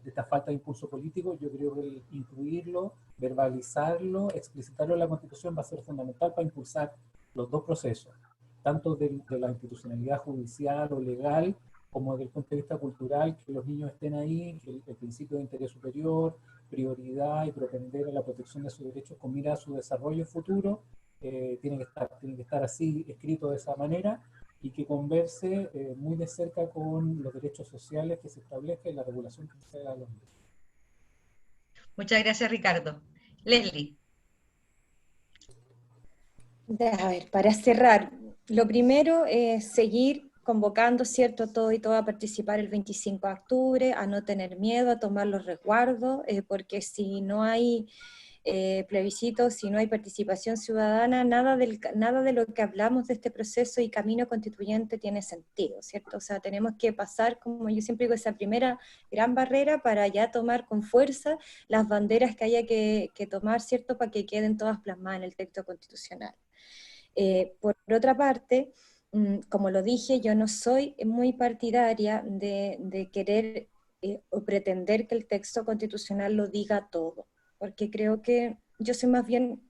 Speaker 4: esta falta de impulso político. Yo creo que el incluirlo, verbalizarlo, explicitarlo en la Constitución va a ser fundamental para impulsar los dos procesos, tanto de la institucionalidad judicial o legal, como desde el punto de vista cultural, que los niños estén ahí, que el principio de interés superior, prioridad y propender a la protección de sus derechos con mira a su desarrollo futuro, tiene que estar así escrito de esa manera, y que converse muy de cerca con los derechos sociales que se establezca y la regulación que se haga a los niños.
Speaker 1: Muchas gracias, Ricardo. Leslie.
Speaker 3: A ver, para cerrar, lo primero es seguir convocando, ¿cierto?, todo y toda a participar el 25 de octubre, a no tener miedo, a tomar los resguardos, porque si no hay plebiscito, si no hay participación ciudadana, nada de lo que hablamos de este proceso y camino constituyente tiene sentido, ¿cierto? O sea, tenemos que pasar, como yo siempre digo, esa primera gran barrera para ya tomar con fuerza las banderas que haya que tomar, ¿cierto?, para que queden todas plasmadas en el texto constitucional. Por otra parte, como lo dije, yo no soy muy partidaria de querer o pretender que el texto constitucional lo diga todo, porque creo que yo soy más bien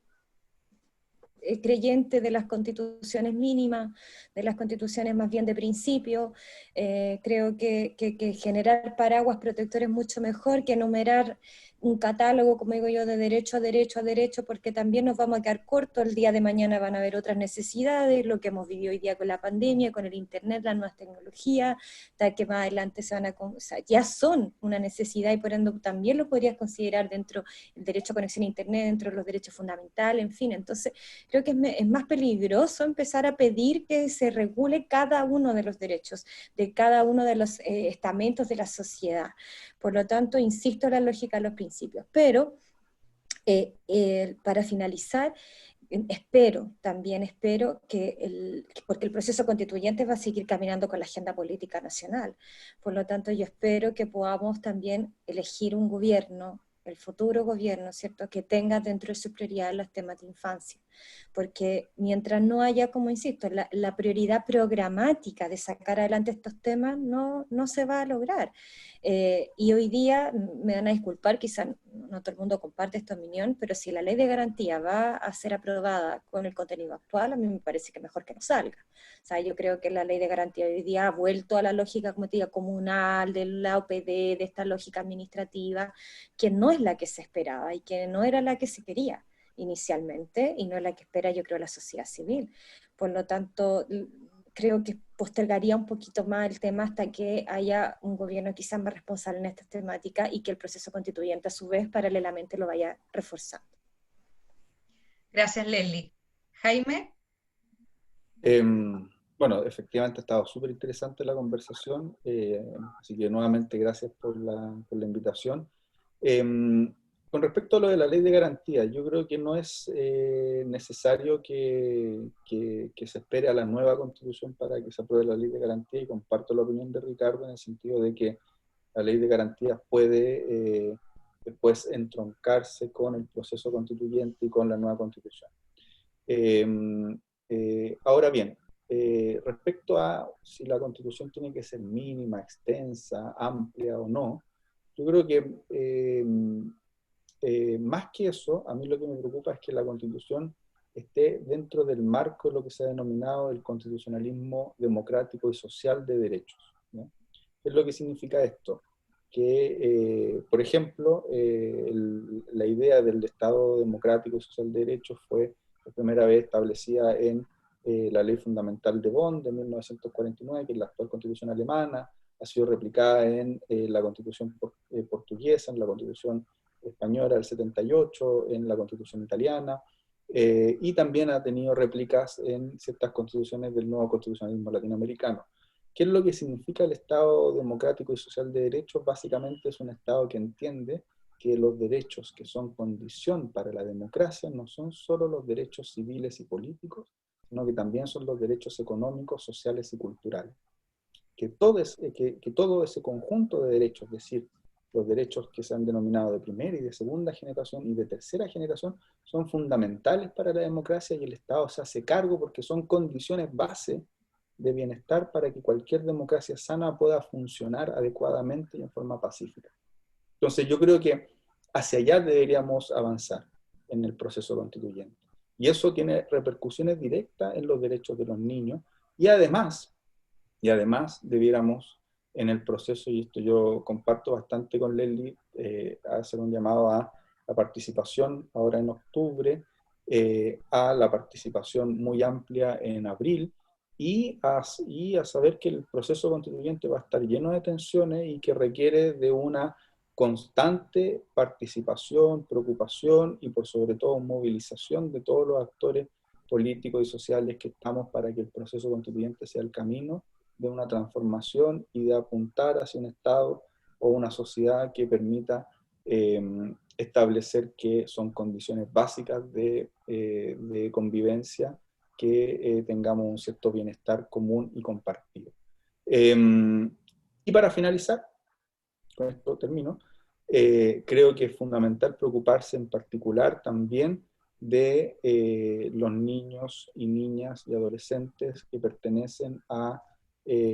Speaker 3: creyente de las constituciones mínimas, de las constituciones más bien de principio. Creo que generar paraguas protectores es mucho mejor que enumerar un catálogo, como digo yo, de derecho a derecho a derecho, porque también nos vamos a quedar cortos. El día de mañana van a haber otras necesidades, lo que hemos vivido hoy día con la pandemia, con el internet, las nuevas tecnologías, hasta que más adelante o sea, ya son una necesidad, y por ende también lo podrías considerar dentro del derecho a conexión a internet, dentro de los derechos fundamentales, en fin. Entonces creo que es más peligroso empezar a pedir que se regule cada uno de los derechos, de cada uno de los estamentos de la sociedad. Por lo tanto, insisto en la lógica de los principios. Pero, para finalizar, también espero porque el proceso constituyente va a seguir caminando con la agenda política nacional. Por lo tanto, yo espero que podamos también elegir un gobierno, el futuro gobierno, ¿cierto?, que tenga dentro de su prioridad los temas de infancia. Porque mientras no haya, como insisto, la prioridad programática de sacar adelante estos temas, no se va a lograr. Y hoy día, me van a disculpar, quizás no todo el mundo comparte esta opinión, pero si la ley de garantía va a ser aprobada con el contenido actual, a mí me parece que mejor que no salga. O sea, yo creo que la ley de garantía hoy día ha vuelto a la lógica, como te digo, comunal, de la OPD, de esta lógica administrativa, que no es la que se esperaba y que no era la que se quería inicialmente, y no es la que espera, yo creo, la sociedad civil. Por lo tanto, creo que postergaría un poquito más el tema hasta que haya un gobierno quizás más responsable en estas temáticas, y que el proceso constituyente a su vez paralelamente lo vaya reforzando.
Speaker 1: Gracias, Leslie. Jaime.
Speaker 2: Bueno, efectivamente ha estado súper interesante la conversación, así que nuevamente gracias por la invitación. con respecto a lo de la ley de garantía, yo creo que no es necesario que se espere a la nueva constitución para que se apruebe la ley de garantía, y comparto la opinión de Ricardo en el sentido de que la ley de garantía puede después entroncarse con el proceso constituyente y con la nueva constitución. Ahora bien, respecto a si la constitución tiene que ser mínima, extensa, amplia o no, yo creo que más que eso, a mí lo que me preocupa es que la constitución esté dentro del marco de lo que se ha denominado el constitucionalismo democrático y social de derechos, ¿no? ¿Qué es lo que significa esto? Que, por ejemplo, la idea del Estado democrático y social de derechos fue por primera vez establecida en la Ley Fundamental de Bonn de 1949, que es la actual Constitución alemana, ha sido replicada en la Constitución portuguesa, en la Constitución española del 78, en la Constitución italiana, y también ha tenido réplicas en ciertas constituciones del nuevo constitucionalismo latinoamericano. ¿Qué es lo que significa el Estado democrático y social de derechos? Básicamente es un Estado que entiende que los derechos que son condición para la democracia no son solo los derechos civiles y políticos, sino que también son los derechos económicos, sociales y culturales. Que todo ese conjunto de derechos, es decir, los derechos que se han denominado de primera y de segunda generación y de tercera generación, son fundamentales para la democracia, y el Estado se hace cargo porque son condiciones base de bienestar para que cualquier democracia sana pueda funcionar adecuadamente y en forma pacífica. Entonces yo creo que hacia allá deberíamos avanzar en el proceso constituyente. Y eso tiene repercusiones directas en los derechos de los niños, y además debiéramos en el proceso, y esto yo comparto bastante con Leslie, hacer un llamado a la participación ahora en octubre, a la participación muy amplia en abril, y a saber que el proceso constituyente va a estar lleno de tensiones y que requiere de una constante participación, preocupación y por sobre todo movilización de todos los actores políticos y sociales que estamos para que el proceso constituyente sea el camino de una transformación y de apuntar hacia un Estado o una sociedad que permita establecer que son condiciones básicas de convivencia, que tengamos un cierto bienestar común y compartido. Y para finalizar, con esto termino, creo que es fundamental preocuparse en particular también de los niños y niñas y adolescentes que pertenecen a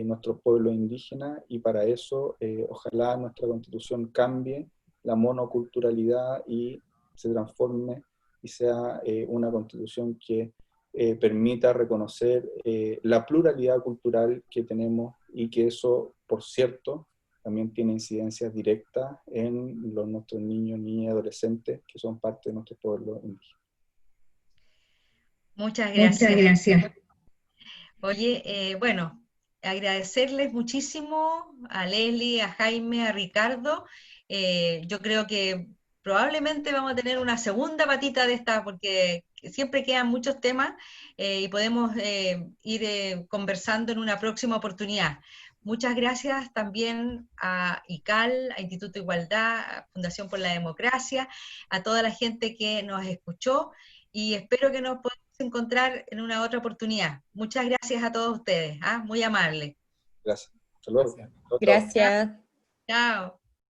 Speaker 2: nuestro pueblo indígena, y para eso ojalá nuestra Constitución cambie la monoculturalidad y se transforme y sea una Constitución que permita reconocer la pluralidad cultural que tenemos, y que eso, por cierto, también tiene incidencias directas en nuestros niños, niñas y adolescentes que son parte de nuestro pueblo indígena.
Speaker 1: Muchas gracias.
Speaker 5: Muchas gracias.
Speaker 1: Oye, bueno, agradecerles muchísimo a Leslie, a Jaime, a Ricardo. Yo creo que probablemente vamos a tener una segunda patita de esta, porque siempre quedan muchos temas y podemos ir conversando en una próxima oportunidad. Muchas gracias también a ICAL, a Instituto Igualdad, a Fundación por la Democracia, a toda la gente que nos escuchó, y espero que nos podamos encontrar en una otra oportunidad. Muchas gracias a todos ustedes, muy amable.
Speaker 2: Gracias. Hasta luego.
Speaker 3: Gracias.
Speaker 1: Chao.